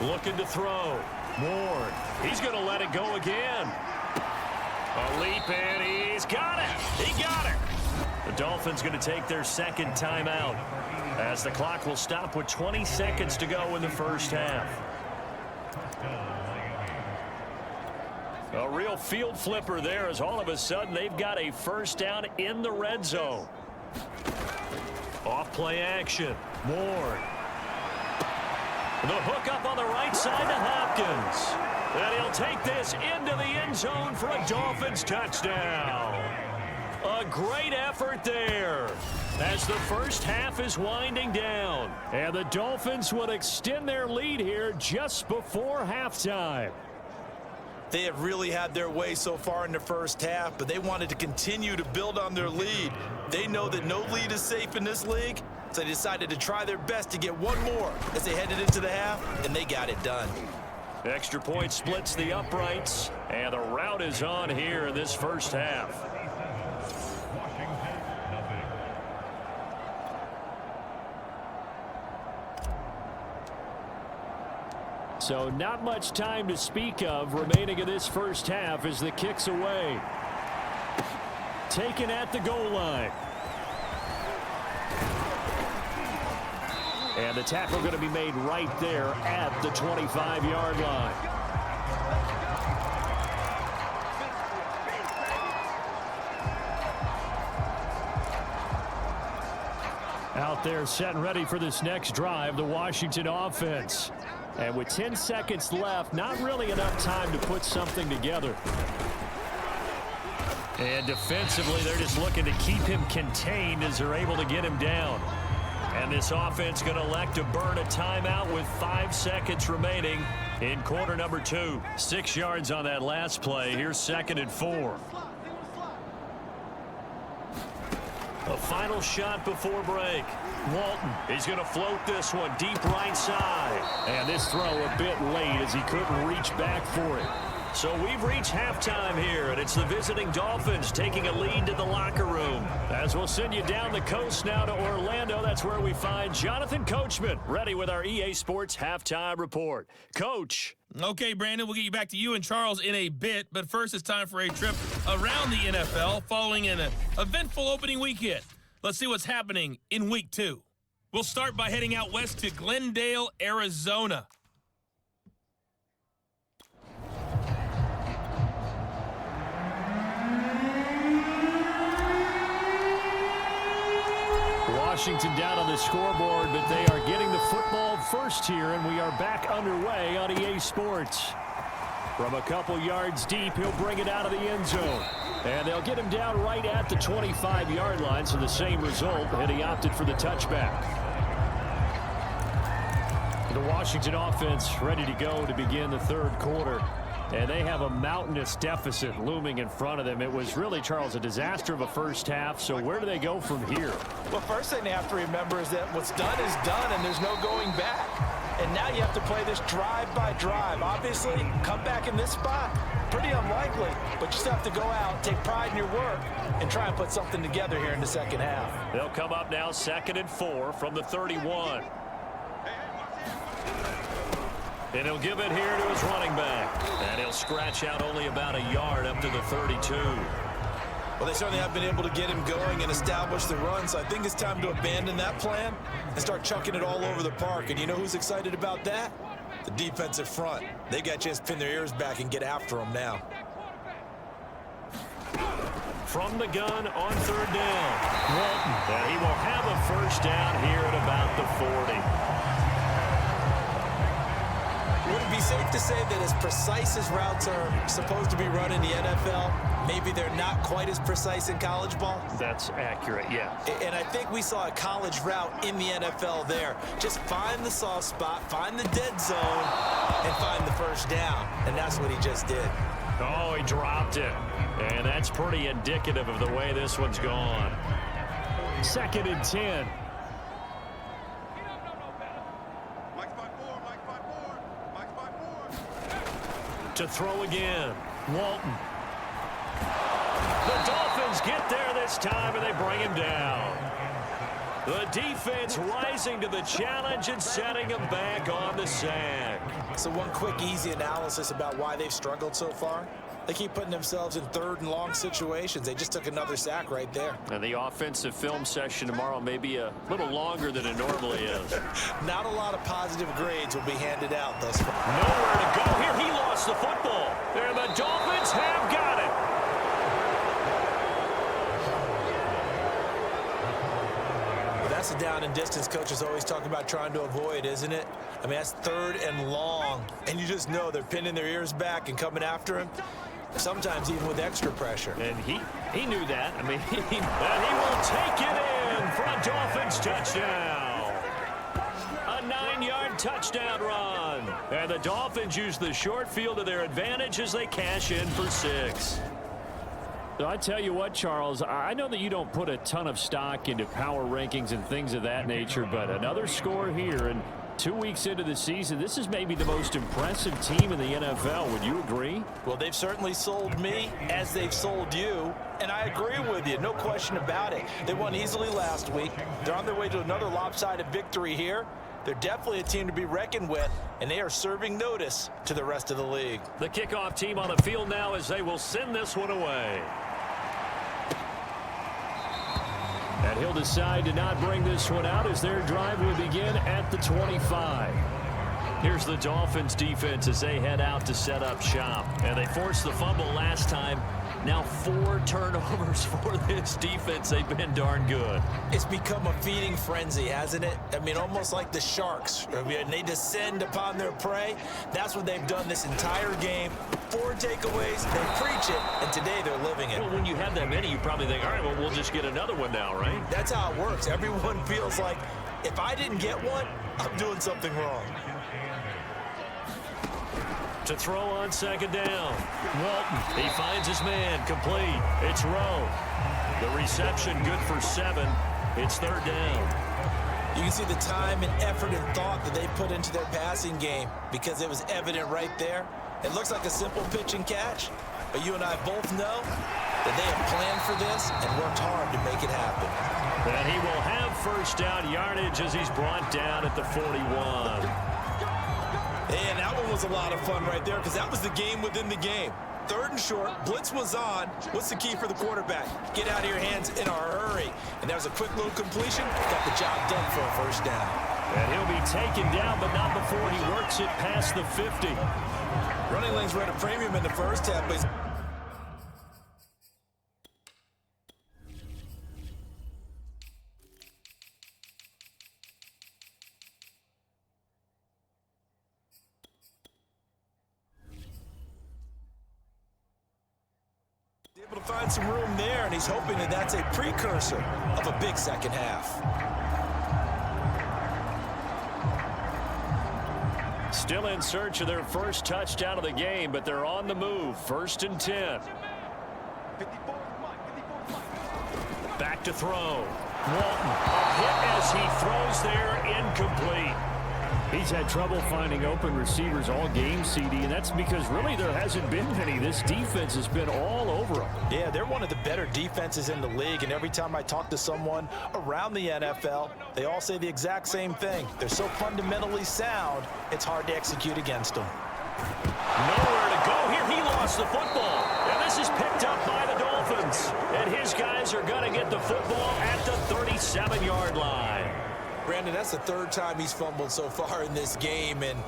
Speaker 2: Looking to throw. Moore. He's going to let it go again. A leap, and he's got it. He got it. The Dolphins going to take their 2nd timeout as the clock will stop with 20 seconds to go in the first half. A real field flipper there as all of a sudden they've got a first down in the red zone. Off play action. Moore. The hook up on the right side to Hopkins. And he'll take this into the end zone for a Dolphins touchdown. A great effort there as the first half is winding down. And the Dolphins will extend their lead here just before halftime.
Speaker 5: They have really had their way so far in the first half, but they wanted to continue to build on their lead. They know that no lead is safe in this league, so they decided to try their best to get one more as they headed into the half, and they got it done.
Speaker 2: Extra point splits the uprights, and the rout is on here in this first half. So not much time to speak of remaining in this first half as the kick's away. Taken at the goal line. And the tackle going to be made right there at the 25-yard line. Out there set and ready for this next drive, the Washington offense. And with 10 seconds left, not really enough time to put something together. And defensively, they're just looking to keep him contained as they're able to get him down. And this offense going to elect to burn a timeout with 5 seconds remaining in quarter number 2. 6 yards on that last play. Here's 2nd and 4. A final shot before break. Walton, he's going to float this one deep right side. And this throw a bit late as he couldn't reach back for it. So we've reached halftime here, and it's the visiting Dolphins taking a lead to the locker room. As we'll send you down the coast now to Orlando, that's where we find Jonathan Coachman, ready with our EA Sports Halftime Report. Coach.
Speaker 6: Okay, Brandon, we'll get you back to you and Charles in a bit, but first it's time for a trip around the NFL following an eventful opening weekend. Let's see what's happening in Week 2. We'll start by heading out west to Glendale, Arizona.
Speaker 2: Washington down on the scoreboard, but they are getting the football first here, and we are back underway on EA Sports. From a couple yards deep, he'll bring it out of the end zone. And they'll get him down right at the 25-yard line, so the same result, and he opted for the touchback. The Washington offense ready to go to begin the third quarter. And they have a mountainous deficit looming in front of them. It was really, Charles, a disaster of a first half. So where do they go from here?
Speaker 3: Well, first thing they have to remember is that what's done is done, and there's no going back. And now you have to play this drive by drive. Obviously, come back in this spot, pretty unlikely. But you still have to go out, take pride in your work, and try and put something together here in the second half.
Speaker 2: They'll come up now 2nd and 4 from the 31. And he'll give it here to his running back. And he'll scratch out only about a yard up to the 32.
Speaker 5: Well, they certainly have been able to get him going and establish the run, so I think it's time to abandon that plan and start chucking it all over the park. And you know who's excited about that? The defensive front. They got a chance to pin their ears back and get after him now.
Speaker 2: From the gun on 3rd down. Walton. And he will have a first down here at about the 40.
Speaker 5: Would it be safe to say that as precise as routes are supposed to be run in the NFL, maybe they're not quite as precise in college ball?
Speaker 2: That's accurate, yeah.
Speaker 5: And I think we saw a college route in the NFL there. Just find the soft spot, find the dead zone, and find the first down. And that's what he just did.
Speaker 2: Oh, he dropped it. And that's pretty indicative of the way this one's gone. 2nd and 10. To throw again. Walton. The Dolphins get there this time, and they bring him down. The defense rising to the challenge and setting him back on the sack.
Speaker 5: So one quick, easy analysis about why they've struggled so far. They keep putting themselves in 3rd and long situations. They just took another sack right there.
Speaker 2: And the offensive film session tomorrow may be a little longer than it normally is.
Speaker 5: Not a lot of positive grades will be handed out thus far.
Speaker 2: Nowhere to go here. He lost the football. And the Dolphins have got it.
Speaker 5: Well, that's a down and distance coaches always talk about trying to avoid, isn't it? I mean, that's 3rd and long. And you just know they're pinning their ears back and coming after him. Sometimes even with extra pressure.
Speaker 2: And he knew that. I mean, and he will take it in for a Dolphins touchdown. A 9-yard touchdown run. And the Dolphins use the short field to their advantage as they cash in for 6. So I tell you what, Charles, I know that you don't put a ton of stock into power rankings and things of that nature, but another score here, and 2 weeks into the season, this is maybe the most impressive team in the NFL. Would you agree?
Speaker 3: Well, they've certainly sold me as they've sold you, and I agree with you, no question about it. They won easily last week. They're on their way to another lopsided victory here. They're definitely a team to be reckoned with, and they are serving notice to the rest of the league.
Speaker 2: The kickoff team on the field now as they will send this one away. And he'll decide to not bring this one out as their drive will begin at the 25. Here's the Dolphins defense as they head out to set up shop. And they forced the fumble last time. Now 4 turnovers for this defense. They've been darn good.
Speaker 5: It's become a feeding frenzy, hasn't it? I mean, almost like the sharks. I mean, they descend upon their prey. That's what they've done this entire game. 4 takeaways, they preach it, and today they're living it.
Speaker 2: Well, when you have that many, you probably think, all right, well, we'll just get another one now, right?
Speaker 5: That's how it works. Everyone feels like, if I didn't get one, I'm doing something wrong.
Speaker 2: To throw on second down. Walton, he finds his man, complete. It's Rowe. The reception good for 7. It's 3rd down.
Speaker 5: You can see the time and effort and thought that they put into their passing game because it was evident right there. It looks like a simple pitch and catch, but you and I both know that they have planned for this and worked hard to make it happen.
Speaker 2: And he will have first down yardage as he's brought down at the 41.
Speaker 5: And that one was a lot of fun right there because that was the game within the game. 3rd and short, blitz was on. What's the key for the quarterback? Get out of your hands in a hurry. And that was a quick little completion. Got the job done for a first down.
Speaker 2: And he'll be taken down, but not before he works it past the 50.
Speaker 5: Running lanes were at a premium in the first half, but able to find some room there, and he's hoping that that's a precursor of a big second half.
Speaker 2: Still in search of their first touchdown of the game, but they're on the move. 1st and 10. Back to throw. Walton, a hit as he throws there, incomplete. He's had trouble finding open receivers all game, CD, and that's because really there hasn't been many. This defense has been all over them.
Speaker 5: Yeah, they're one of the better defenses in the league, and every time I talk to someone around the NFL, they all say the exact same thing. They're so fundamentally sound, it's hard to execute against them.
Speaker 2: Nowhere to go here. He lost the football, and this is picked up by the Dolphins. And his guys are going to get the football at the 37-yard line.
Speaker 5: Brandon, that's the 3rd time he's fumbled so far in this game, and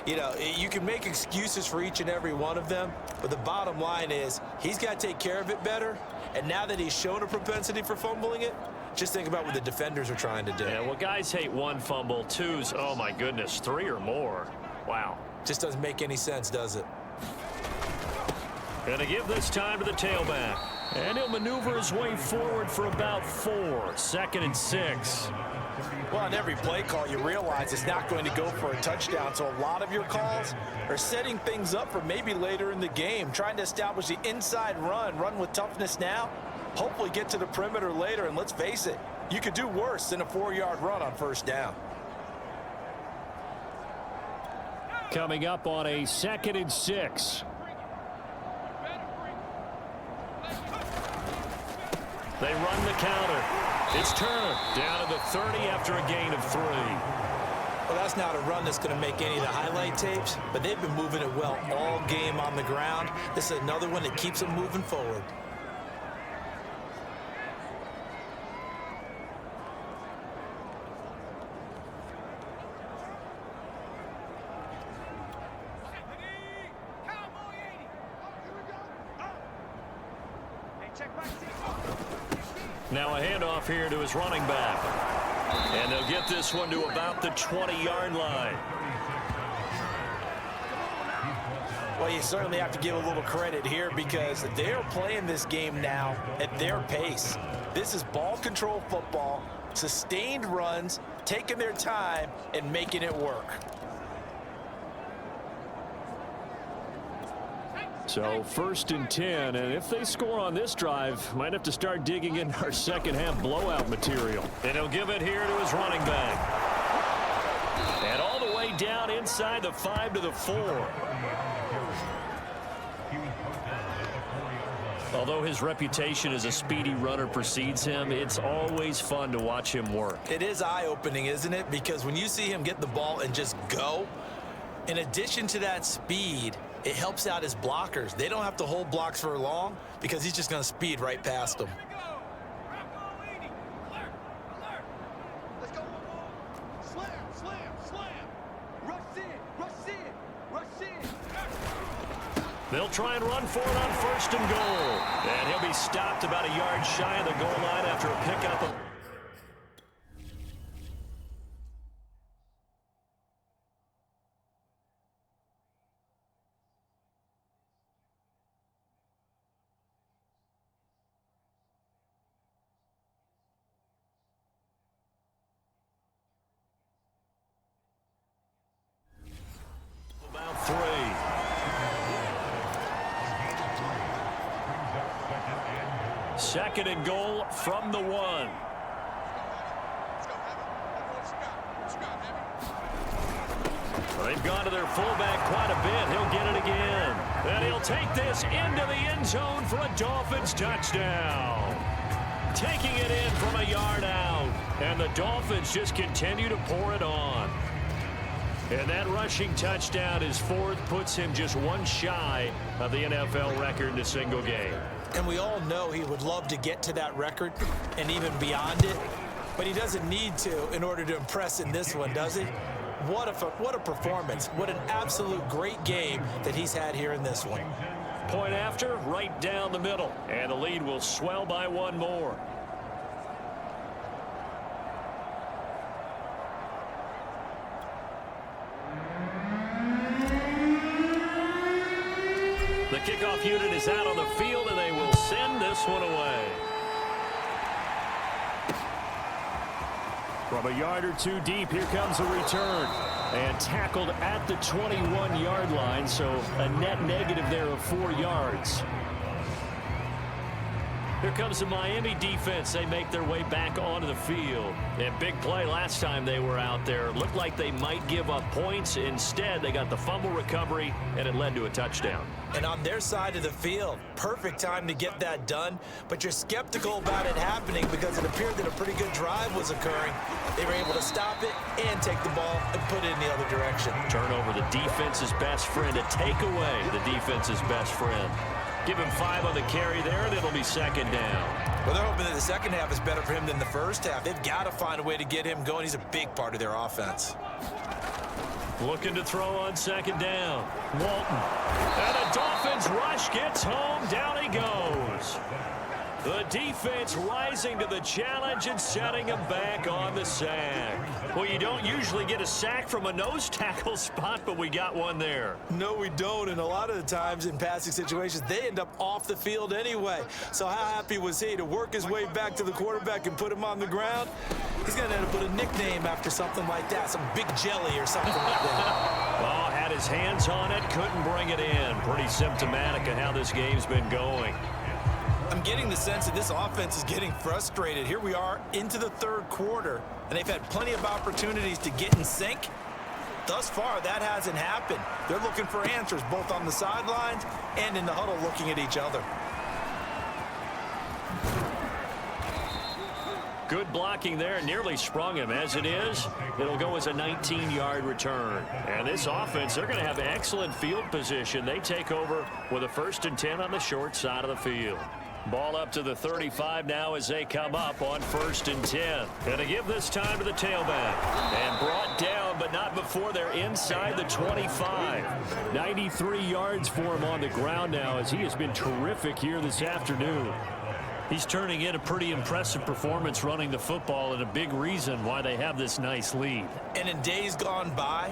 Speaker 5: you know, you can make excuses for each and every one of them, but the bottom line is he's got to take care of it better, and now that he's shown a propensity for fumbling it, just think about what the defenders are trying to do.
Speaker 2: Yeah, well, guys hate 1 fumble, 2's, oh my goodness, 3 or more. Wow.
Speaker 5: Just doesn't make any sense, does it?
Speaker 2: Gonna give this time to the tailback, and he'll maneuver his way forward for about 4. 2nd and 6.
Speaker 5: Well, on every play call, you realize it's not going to go for a touchdown, so a lot of your calls are setting things up for maybe later in the game, trying to establish the inside run with toughness now, hopefully get to the perimeter later, and let's face it, you could do worse than a 4-yard run on first down.
Speaker 2: Coming up on a 2nd and 6. They run the counter. It's Turner down to the 30 after a gain of 3.
Speaker 5: Well, that's not a run that's going to make any of the highlight tapes, but they've been moving it well all game on the ground. This is another one that keeps them moving forward.
Speaker 2: Now a handoff here to his running back. And they'll get this one to about the 20-yard line.
Speaker 5: Well, you certainly have to give a little credit here because they're playing this game now at their pace. This is ball control football, sustained runs, taking their time, and making it work.
Speaker 2: So 1st and 10, and if they score on this drive, might have to start digging in our second half blowout material. And he'll give it here to his running back. And all the way down inside the 5 to the 4. Although his reputation as a speedy runner precedes him, it's always fun to watch him work.
Speaker 5: It is eye-opening, isn't it? Because when you see him get the ball and just go, in addition to that speed, it helps out his blockers. They don't have to hold blocks for long because he's just going to speed right past them.
Speaker 2: They'll try and run for it on 1st and goal. And he'll be stopped about a yard shy of the goal line after a pickup of... About 3. Second and goal from the 1. They've gone to their fullback quite a bit. He'll get it again. And he'll take this into the end zone for a Dolphins touchdown. Taking it in from a yard out. And the Dolphins just continue to pour it on. And that rushing touchdown is 4th, puts him just one shy of the NFL record in a single game.
Speaker 5: And we all know he would love to get to that record and even beyond it, but he doesn't need to in order to impress in this one, does he? What a performance. What an absolute great game that he's had here in this one.
Speaker 2: Point after, right down the middle. And the lead will swell by 1 more. The kickoff unit is out on the field, and they will send this one away. From a yard or 2 deep, here comes a return. And tackled at the 21-yard line, so a net negative there of 4 yards. Here comes the Miami defense. They make their way back onto the field. And big play last time they were out there. Looked like they might give up points. Instead, they got the fumble recovery, and it led to a touchdown.
Speaker 5: And on their side of the field, perfect time to get that done. But you're skeptical about it happening because it appeared that a pretty good drive was occurring. They were able to stop it and take the ball and put it in the other direction.
Speaker 2: Turnover, the defense's best friend. A takeaway, the defense's best friend. Give him 5 on the carry there, and it'll be 2nd down.
Speaker 5: Well, they're hoping that the second half is better for him than the first half. They've got to find a way to get him going. He's a big part of their offense.
Speaker 2: Looking to throw on 2nd down. Walton. And the Dolphins rush gets home. Down he goes. The defense rising to the challenge and setting him back on the sack. Well, you don't usually get a sack from a nose tackle spot, but we got one there.
Speaker 5: No, we don't, and a lot of the times in passing situations, they end up off the field anyway. So how happy was he to work his way back to the quarterback and put him on the ground? He's going to end up with a nickname after something like that, some Big Jelly or something like that.
Speaker 2: Well, had his hands on it, couldn't bring it in. Pretty symptomatic of how this game's been going.
Speaker 5: I'm getting the sense that this offense is getting frustrated. Here we are into the 3rd quarter, and they've had plenty of opportunities to get in sync. Thus far, that hasn't happened. They're looking for answers both on the sidelines and in the huddle looking at each other.
Speaker 2: Good blocking there, nearly sprung him. As it is, it'll go as a 19-yard return. And this offense, they're going to have excellent field position. They take over with a 1st and 10 on the short side of the field. Ball up to the 35 now as they come up on 1st and 10. Going to give this time to the tailback. And brought down, but not before they're inside the 25. 93 yards for him on the ground now as he has been terrific here this afternoon. He's turning in a pretty impressive performance running the football, and a big reason why they have this nice lead.
Speaker 5: And in days gone by,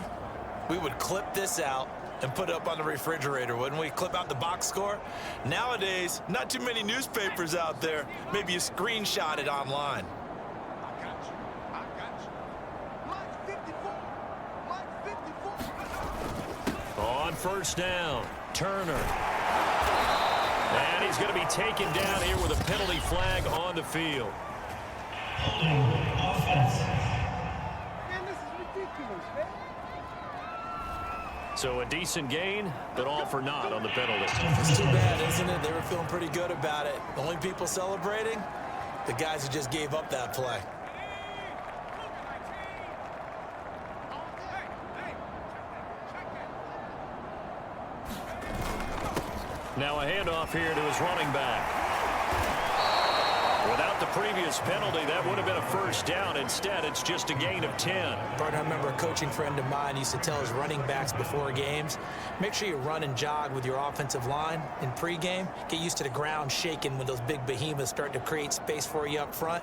Speaker 5: we would clip this out and put it up on the refrigerator, wouldn't we? Clip out the box score. Nowadays, not too many newspapers out there. Maybe you screenshot it online.
Speaker 4: I got you. I got you. Line 54. Line 54.
Speaker 2: On 1st down, Turner. And he's going to be taken down here with a penalty flag on the field.
Speaker 4: Man, this is ridiculous, man.
Speaker 2: So a decent gain, but all for naught on the penalty.
Speaker 5: It's too bad, isn't it? They were feeling pretty good about it. The only people celebrating, the guys who just gave up that play. Now a handoff here to his running back.
Speaker 2: Without the previous penalty, that would have been a first down. Instead, it's just a gain of 10.
Speaker 5: Partner, I remember a coaching friend of mine used to tell his running backs before games, make sure you run and jog with your offensive line in pregame. Get used to the ground shaking when those big behemoths start to create space for you up front.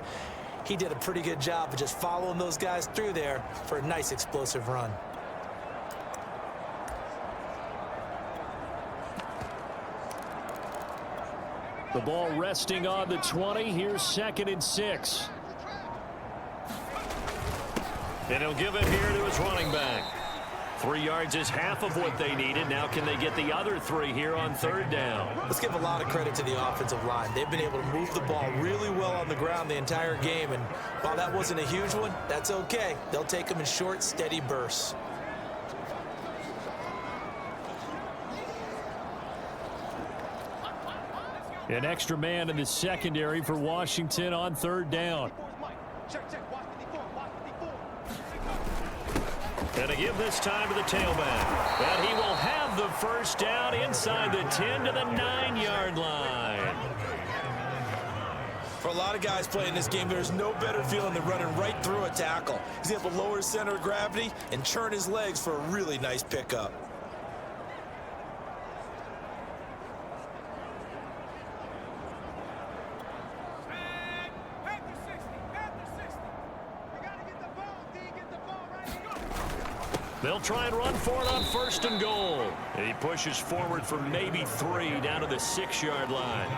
Speaker 5: He did a pretty good job of just following those guys through there for a nice explosive run.
Speaker 2: The ball resting on the 20. Here's 2nd and 6. And he'll give it here to his running back. 3 yards is half of what they needed. Now can they get the other 3 here on 3rd down?
Speaker 5: Let's give a lot of credit to the offensive line. They've been able to move the ball really well on the ground the entire game. And while that wasn't a huge one, that's okay. They'll take them in short, steady bursts.
Speaker 2: An extra man in the secondary for Washington on 3rd down. And to give this time to the tailback. And he will have the first down inside the 10 to the 9-yard line.
Speaker 5: For a lot of guys playing this game, there's no better feeling than running right through a tackle. He's able to lower his center of gravity and churn his legs for a really nice pickup.
Speaker 2: They'll try and run for it on 1st and goal. And he pushes forward for maybe 3 down to the 6-yard line.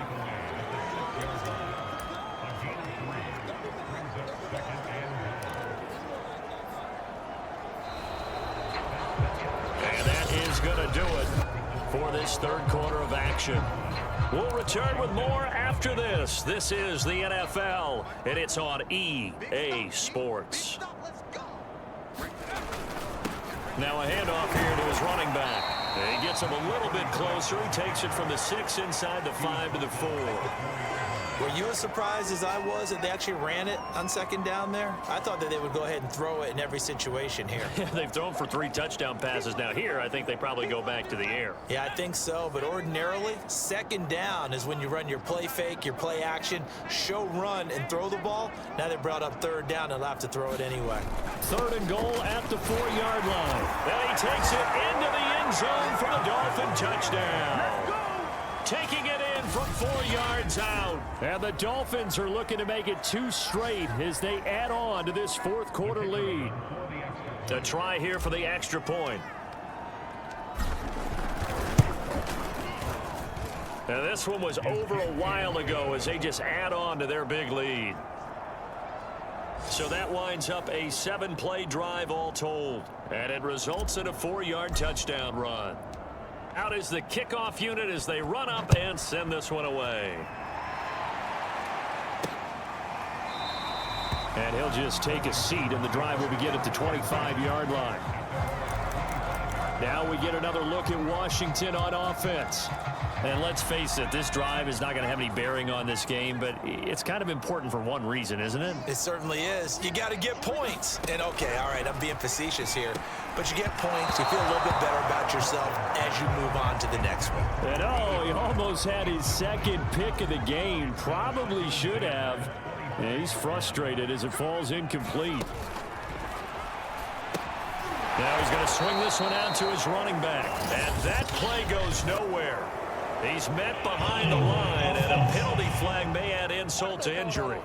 Speaker 2: And that is going to do it for this 3rd quarter of action. We'll return with more after this. This is the NFL, and it's on EA Sports. Now a handoff here to his running back. And he gets him a little bit closer. He takes it from the 6 inside the 5 to the 4.
Speaker 5: Were you as surprised as I was that they actually ran it on 2nd down there? I thought that they would go ahead and throw it in every situation here.
Speaker 2: They've thrown for 3 touchdown passes. Now here, I think they probably go back to the air.
Speaker 5: Yeah, I think so. But ordinarily, 2nd down is when you run your play fake, your play action, show run, and throw the ball. Now they brought up 3rd down. They'll have to throw it anyway.
Speaker 2: 3rd and goal at the 4-yard line. And he takes it into the end zone for the Dolphin touchdown. Taking it in from 4 yards out. And the Dolphins are looking to make it 2 straight as they add on to this 4th quarter lead. A try here for the extra point. Now this one was over a while ago as they just add on to their big lead. So that winds up a 7-play drive all told. And it results in a 4-yard touchdown run. Out is the kickoff unit as they run up and send this one away. And he'll just take a seat, and the drive will begin at the 25-yard line. Now we get another look at Washington on offense. And let's face it, this drive is not going to have any bearing on this game, but it's kind of important for one reason, isn't it?
Speaker 5: It certainly is. You got to get points. And, okay, all right, I'm being facetious here. But you get points, you feel a little bit better about yourself as you move on to the next one.
Speaker 2: And, oh, he almost had his 2nd pick of the game. Probably should have. Yeah, he's frustrated as it falls incomplete. Now he's going to swing this one out to his running back. And that play goes nowhere. He's met behind the line, and a penalty flag may add insult to injury.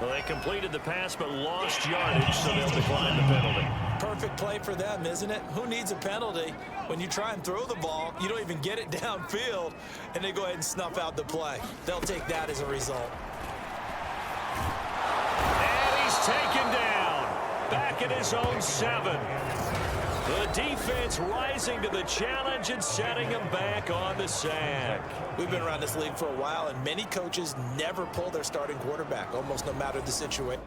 Speaker 2: Well, they completed the pass but lost yardage, so they'll decline the penalty.
Speaker 5: Perfect play for them, isn't it? Who needs a penalty? When you try and throw the ball, you don't even get it downfield, and they go ahead and snuff out the play. They'll take that as a result.
Speaker 2: And he's taken down. Back at his own 7. The defense rising to the challenge and setting him back on the sack.
Speaker 5: We've been around this league for a while, and many coaches never pull their starting quarterback, almost no matter the situation.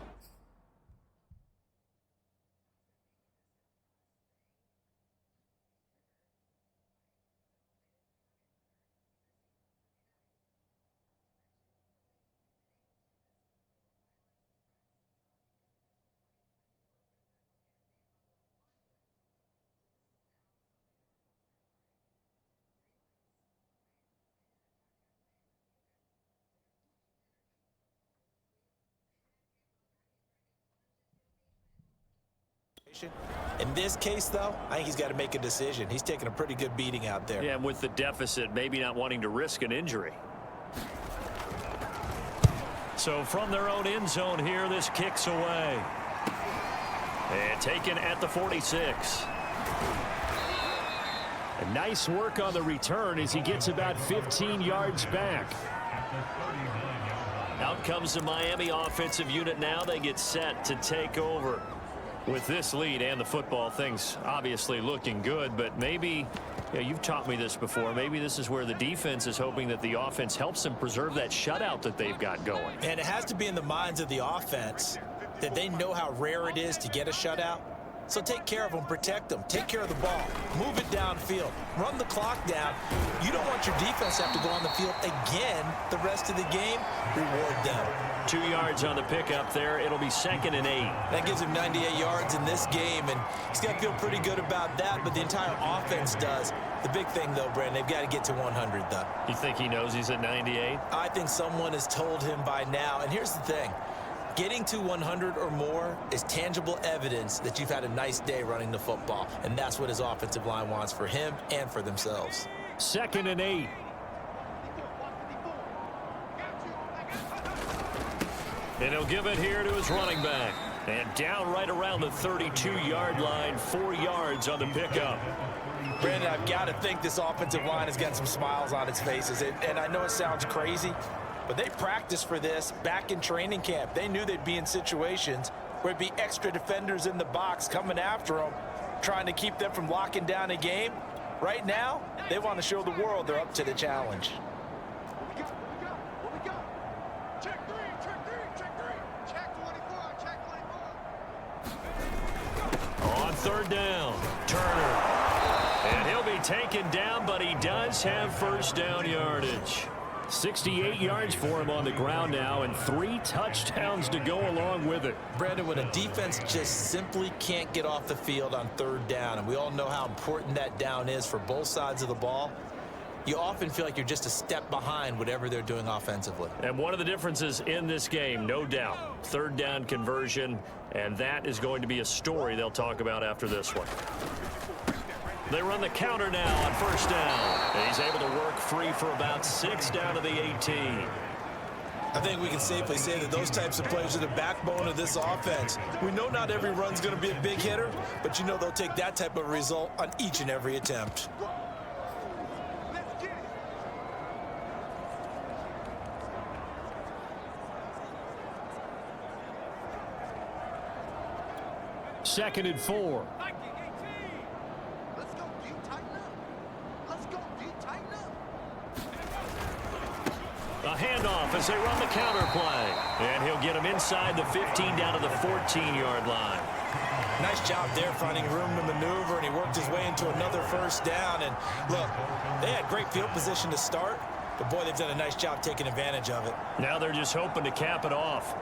Speaker 5: In this case, though, I think he's got to make a decision. He's taking a pretty good beating out there.
Speaker 2: Yeah, and with the deficit, maybe not wanting to risk an injury. So from their own end zone here, this kicks away. And taken at the 46. And nice work on the return as he gets about 15 yards back. Out comes the Miami offensive unit now. They get set to take over. With this lead and the football, things obviously looking good, but maybe, you've taught me this before, maybe this is where the defense is hoping that the offense helps them preserve that shutout that they've got going.
Speaker 5: And it has to be in the minds of the offense that they know how rare it is to get a shutout. So take care of them, protect them, take care of the ball, move it downfield, run the clock down. You don't want your defense to have to go on the field again the rest of the game. Reward them.
Speaker 2: 2 yards on the pickup there. It'll be 2nd and 8.
Speaker 5: That gives him 98 yards in this game, and he's got to feel pretty good about that, but the entire offense does. The big thing, though, Brandon, they've got to get to 100, though.
Speaker 2: You think he knows he's at 98?
Speaker 5: I think someone has told him by now, and here's the thing. Getting to 100 or more is tangible evidence that you've had a nice day running the football, and that's what his offensive line wants for him and for themselves.
Speaker 2: 2nd and 8. And he'll give it here to his running back. And down right around the 32-yard line, 4 yards on the pickup.
Speaker 3: Brandon, I've got to think this offensive line has got some smiles on its faces. And I know it sounds crazy, but they practiced for this back in training camp. They knew they'd be in situations where it'd be extra defenders in the box coming after them, trying to keep them from locking down a game. Right now, they want to show the world they're up to the challenge.
Speaker 4: What we got? Check three, check 24.
Speaker 2: On 3rd down, Turner. And he'll be taken down, but he does have 1st down yardage. 68 yards for him on the ground now, and 3 touchdowns to go along with it.
Speaker 5: Brandon, when a defense just simply can't get off the field on 3rd down, and we all know how important that down is for both sides of the ball, you often feel like you're just a step behind whatever they're doing offensively.
Speaker 2: And one of the differences in this game, no doubt, 3rd down conversion, and that is going to be a story they'll talk about after this one. They run the counter now on 1st down. And he's able to work free for about 6 down to the 18.
Speaker 5: I think we can safely say that those types of players are the backbone of this offense. We know not every run's going to be a big hitter, but you know they'll take that type of result on each and every attempt.
Speaker 4: Let's get it.
Speaker 2: 2nd and 4.
Speaker 4: Let's go, D, tighten up. Let's go, D, tighten up.
Speaker 2: A handoff as they run the counter play. And he'll get him inside the 15 down to the 14-yard line.
Speaker 5: Nice job there finding room to maneuver, and he worked his way into another 1st down. And look, they had great field position to start, but boy, they've done a nice job taking advantage of it.
Speaker 2: Now they're just hoping to cap it off.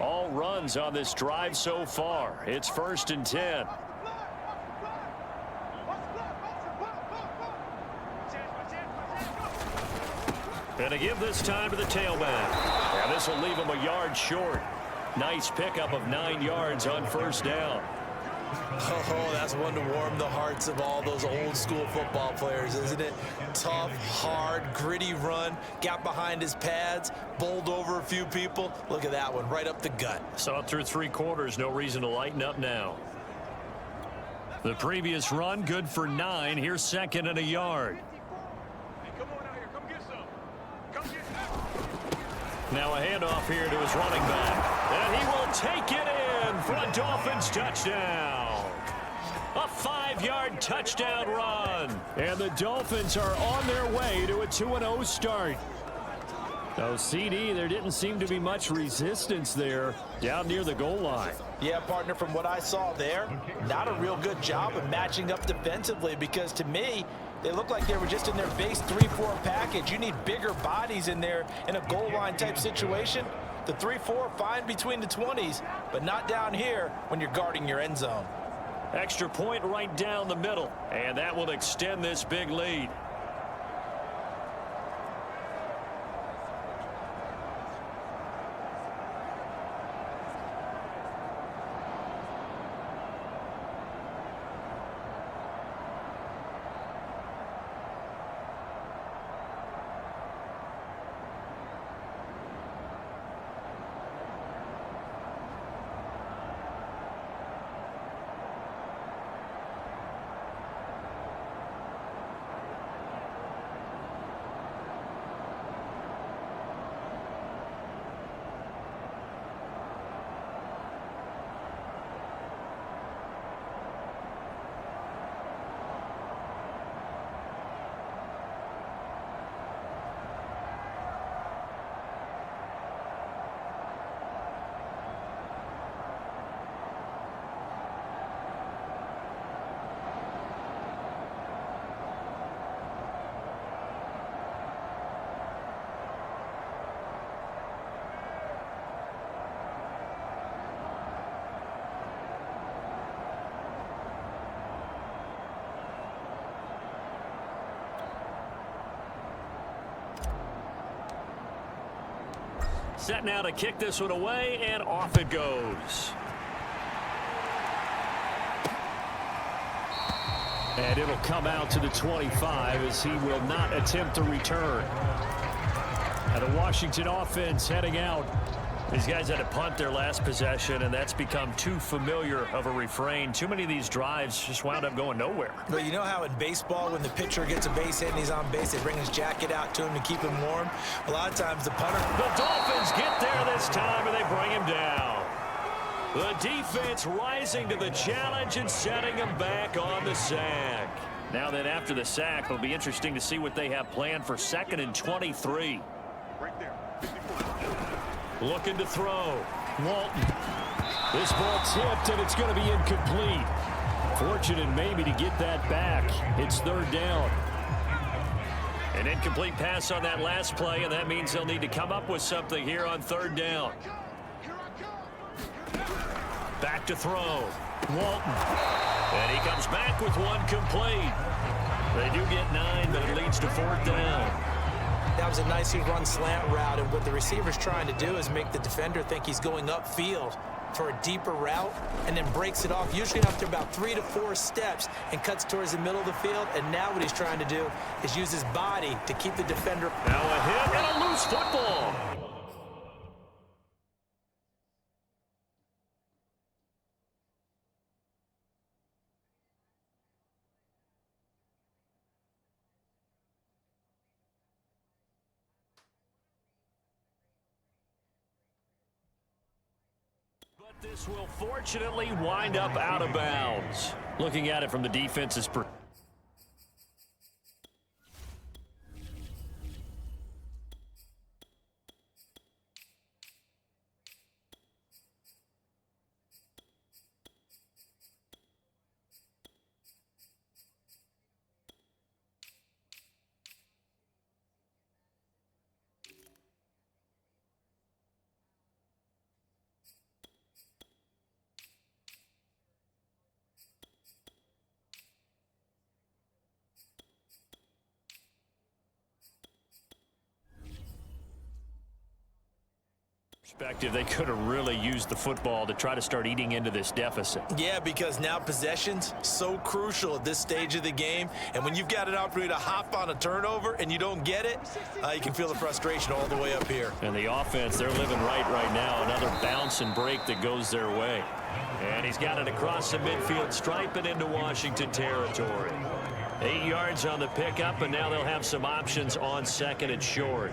Speaker 2: All runs on this drive so far. It's 1st and 10. And to give this time to the tailback. And this will leave him a yard short. Nice pickup of 9 yards on 1st down.
Speaker 5: Oh, that's one to warm the hearts of all those old school football players, isn't it? Tough, hard, gritty run, got behind his pads, bowled over a few people. Look at that one, right up the gut.
Speaker 2: Saw it through 3 quarters, no reason to lighten up now. The previous run, good for 9. Here's 2nd and a yard.
Speaker 4: Hey, come on out here, come get some. Come get some.
Speaker 2: Now a handoff here to his running back. And he will take it in for a Dolphins touchdown. A 5-yard touchdown run. And the Dolphins are on their way to a 2-0 start. Oh, CD, there didn't seem to be much resistance there down near the goal line.
Speaker 3: Yeah, partner, from what I saw there, not a real good job of matching up defensively, because to me, they look like they were just in their base 3-4 package. You need bigger bodies in there in a goal line type situation. The 3-4 fine between the 20s, but not down here when you're guarding your end zone.
Speaker 2: Extra point right down the middle, and that will extend this big lead. Set now to kick this one away, and off it goes. And it'll come out to the 25 as he will not attempt to return. And the Washington offense heading out. These guys had to punt their last possession, and that's become too familiar of a refrain. Too many of these drives just wound up going nowhere.
Speaker 5: But you know how in baseball, when the pitcher gets a base hit and he's on base, they bring his jacket out to him to keep him warm? A lot of times the punter...
Speaker 2: The Dolphins get there this time, and they bring him down. The defense rising to the challenge and setting him back on the sack. Now then, after the sack, it'll be interesting to see what they have planned for 2nd and 23.
Speaker 4: Right there.
Speaker 2: Looking to throw. Walton. This ball tipped, and it's going to be incomplete. Fortunate maybe to get that back. It's 3rd down. An incomplete pass on that last play, and that means they'll need to come up with something here on 3rd down. Back to throw. Walton. And he comes back with one complete. They do get 9, but it leads to 4th down.
Speaker 5: That was a nicely run slant route, and what the receiver's trying to do is make the defender think he's going upfield for a deeper route and then breaks it off, usually after about 3 to 4 steps, and cuts towards the middle of the field. And now what he's trying to do is use his body to keep the defender.
Speaker 2: Now a hit and a loose football. This will fortunately wind up out of bounds. Looking at it from the defense's perspective. They could have really used the football to try to start eating into this deficit.
Speaker 5: Yeah, because now possession's so crucial at this stage of the game. And when you've got an opportunity to hop on a turnover and you don't get it, you can feel the frustration all the way up here.
Speaker 2: And the offense, they're living right now. Another bounce and break that goes their way. And he's got it across the midfield stripe and into Washington territory. 8 yards on the pickup, and now they'll have some options on 2nd and short.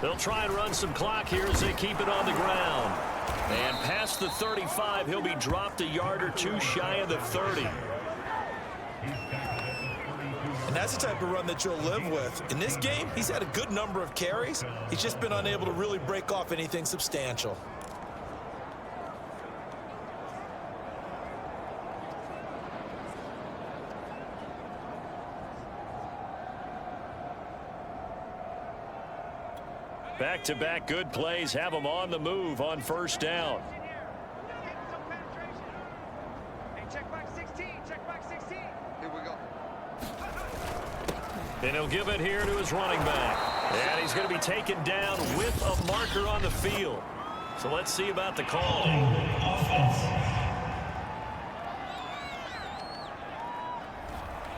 Speaker 2: They'll try and run some clock here as they keep it on the ground. And past the 35, he'll be dropped a yard or 2 shy of the 30.
Speaker 5: And that's the type of run that you'll live with. In this game, he's had a good number of carries. He's just been unable to really break off anything substantial.
Speaker 2: Back-to-back good plays have them on the move on 1st down.
Speaker 4: Check back 16. Check back 16. Here we go.
Speaker 2: And he'll give it here to his running back. And he's going to be taken down with a marker on the field. So let's see about the call.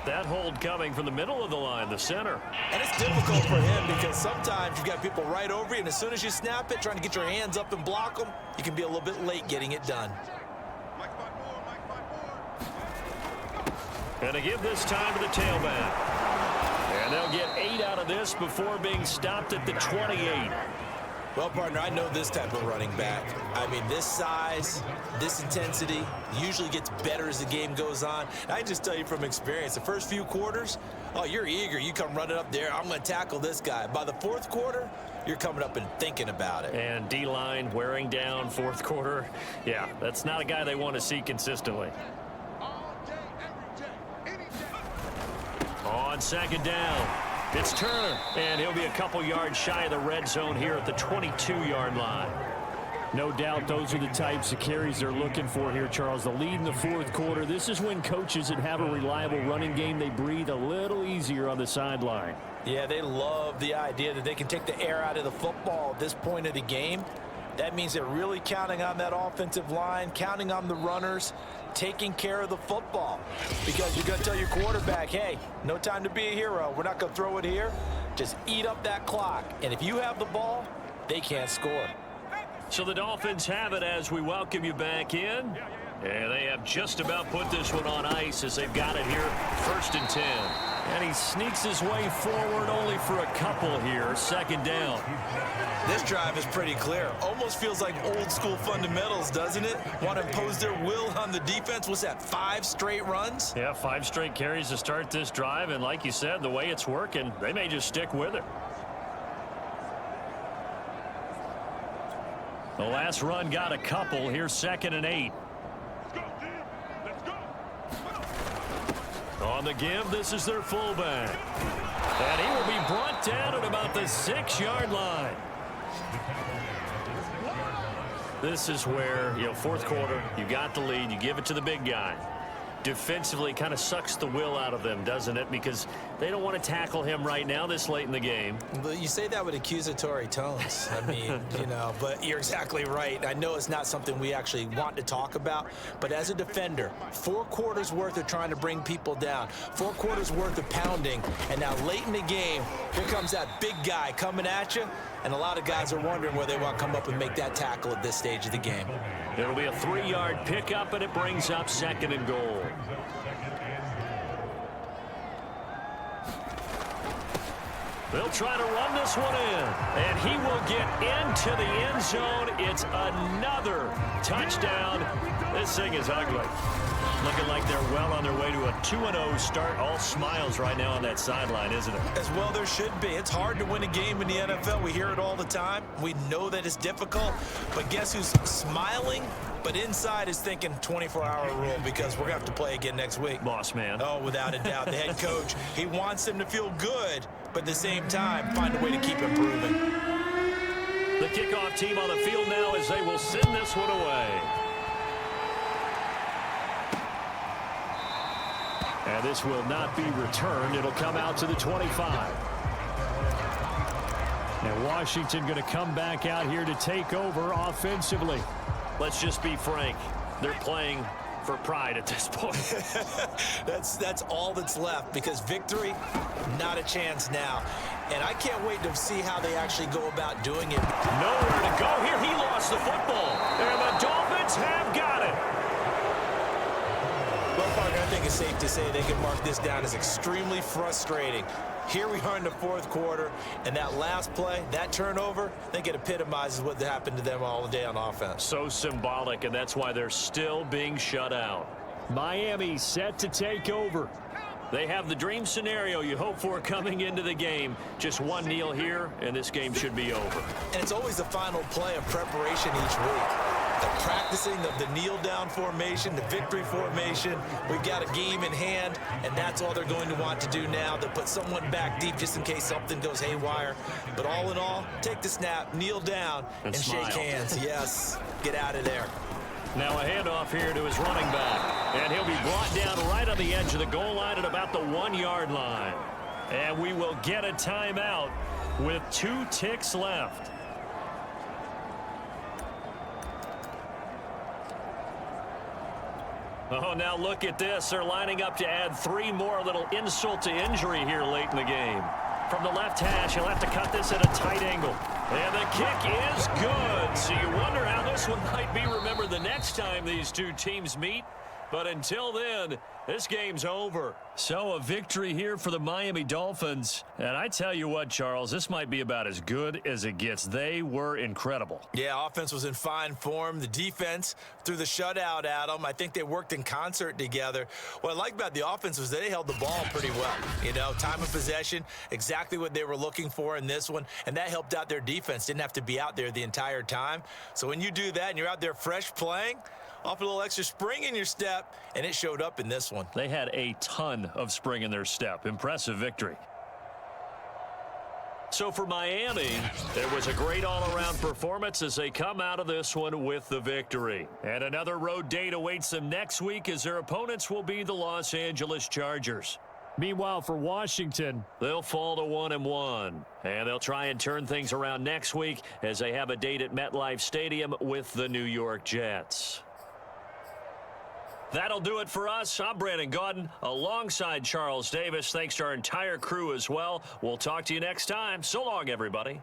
Speaker 2: That hold coming from the middle of the line, the center.
Speaker 5: And it's difficult for him because sometimes you've got people right over you, and as soon as you snap it, trying to get your hands up and block them, you can be a little bit late getting it done.
Speaker 2: And to give this time to the tailback. And they'll get 8 out of this before being stopped at the 28.
Speaker 5: Well, partner, I know this type of running back. I mean, this size, this intensity usually gets better as the game goes on. And I just tell you from experience, the first few quarters, oh, you're eager. You come running up there, I'm going to tackle this guy. By the 4th quarter, you're coming up and thinking about it.
Speaker 2: And D-line wearing down 4th quarter. Yeah, that's not a guy they want to see consistently.
Speaker 4: All day, every day, any day.
Speaker 2: On 2nd down. It's Turner, and he'll be a couple yards shy of the red zone here at the 22-yard line.
Speaker 7: No doubt those are the types of carries they're looking for here, Charles. The lead in the fourth quarter. This is when coaches that have a reliable running game, they breathe a little easier on the sideline.
Speaker 3: Yeah, they love the idea that they can take the air out of the football at this point of the game. That means they're really counting on that offensive line, counting on the runners, taking care of the football. Because you're going to tell your quarterback, hey, no time to be a hero. We're not going to throw it here. Just eat up that clock. And if you have the ball, they can't score.
Speaker 2: So the Dolphins have it as we welcome you back in. And they have just about put this one on ice as they've got it here, 1st and 10.
Speaker 7: And he sneaks his way forward only for a couple here, 2nd down.
Speaker 5: This drive is pretty clear. Almost feels like old school fundamentals, doesn't it? Want to impose their will on the defense. What's that, 5 straight runs?
Speaker 2: Yeah, 5 straight carries to start this drive. And like you said, the way it's working, they may just stick with it. The last run got a couple. Here's 2nd and 8. On the give, this is their fullback. And he will be brought down at about the 6-yard line. This is where, fourth quarter, you got the lead, you give it to the big guy. Defensively, kind of sucks the will out of them, doesn't it? Because they don't want to tackle him right now this late in the game.
Speaker 5: But you say that with accusatory tones. I mean, but you're exactly right. I know it's not something we actually want to talk about, but as a defender, 4 quarters worth of trying to bring people down, 4 quarters worth of pounding, and now late in the game, here comes that big guy coming at you, and a lot of guys are wondering where they want to come up and make that tackle at this stage of the game.
Speaker 2: It'll be a 3-yard pickup, and it brings up 2nd and goal. They'll try to run this one in, and he will get into the end zone. It's another touchdown. This thing is ugly. Looking like they're well on their way to a 2-0 start. All smiles right now on that sideline, isn't it?
Speaker 5: As well there should be. It's hard to win a game in the NFL. We hear it all the time. We know that it's difficult. But guess who's smiling? But inside is thinking 24-hour rule because we're going to have to play again next week.
Speaker 2: Boss man.
Speaker 5: Oh, without a doubt. The head coach, he wants them to feel good, but at the same time, find a way to keep improving.
Speaker 2: The kickoff team on the field now as they will send this one away. And this will not be returned. It'll come out to the 25.
Speaker 7: And Washington going to come back out here to take over offensively.
Speaker 2: Let's just be frank. They're playing for pride at this point.
Speaker 5: That's all that's left because victory, not a chance now. And I can't wait to see how they actually go about doing it.
Speaker 2: Nowhere to go here. He lost the football. And the Dolphins have got it.
Speaker 5: Well, Parker, I think it's safe to say they can mark this down as extremely frustrating. Here we are in the fourth quarter, and that last play, that turnover, I think it epitomizes what happened to them all day on offense.
Speaker 2: So symbolic, and that's why they're still being shut out.
Speaker 7: Miami set to take over.
Speaker 2: They have the dream scenario you hope for coming into the game. Just one kneel here, and this game should be over.
Speaker 5: And it's always the final play of preparation each week. The practicing of the kneel-down formation, the victory formation. We've got a game in hand, and that's all they're going to want to do now. They'll put someone back deep just in case something goes haywire. But all in all, take the snap, kneel down, and shake hands. Yes, get out of there.
Speaker 2: Now a handoff here to his running back. And he'll be brought down right on the edge of the goal line at about the 1-yard line. And we will get a timeout with 2 ticks left. Oh, now look at this. They're lining up to add 3 more. A little insult to injury here late in the game. From the left hash, he'll have to cut this at a tight angle. And the kick is good. So you wonder how this one might be remembered the next time these two teams meet. But until then, this game's over. So a victory here for the Miami Dolphins. And I tell you what, Charles, this might be about as good as it gets. They were incredible.
Speaker 5: Yeah, offense was in fine form. The defense threw the shutout at them. I think they worked in concert together. What I like about the offense was they held the ball pretty well. Time of possession, exactly what they were looking for in this one. And that helped out their defense. Didn't have to be out there the entire time. So when you do that and you're out there fresh playing, off a little extra spring in your step, and it showed up in this one.
Speaker 2: They had a ton of spring in their step. Impressive victory. So for Miami, it was a great all-around performance as they come out of this one with the victory. And another road date awaits them next week as their opponents will be the Los Angeles Chargers.
Speaker 7: Meanwhile, for Washington,
Speaker 2: they'll fall to 1-1. And they'll try and turn things around next week as they have a date at MetLife Stadium with the New York Jets. That'll do it for us. I'm Brandon Gaudin alongside Charles Davis. Thanks to our entire crew as well. We'll talk to you next time. So long, everybody.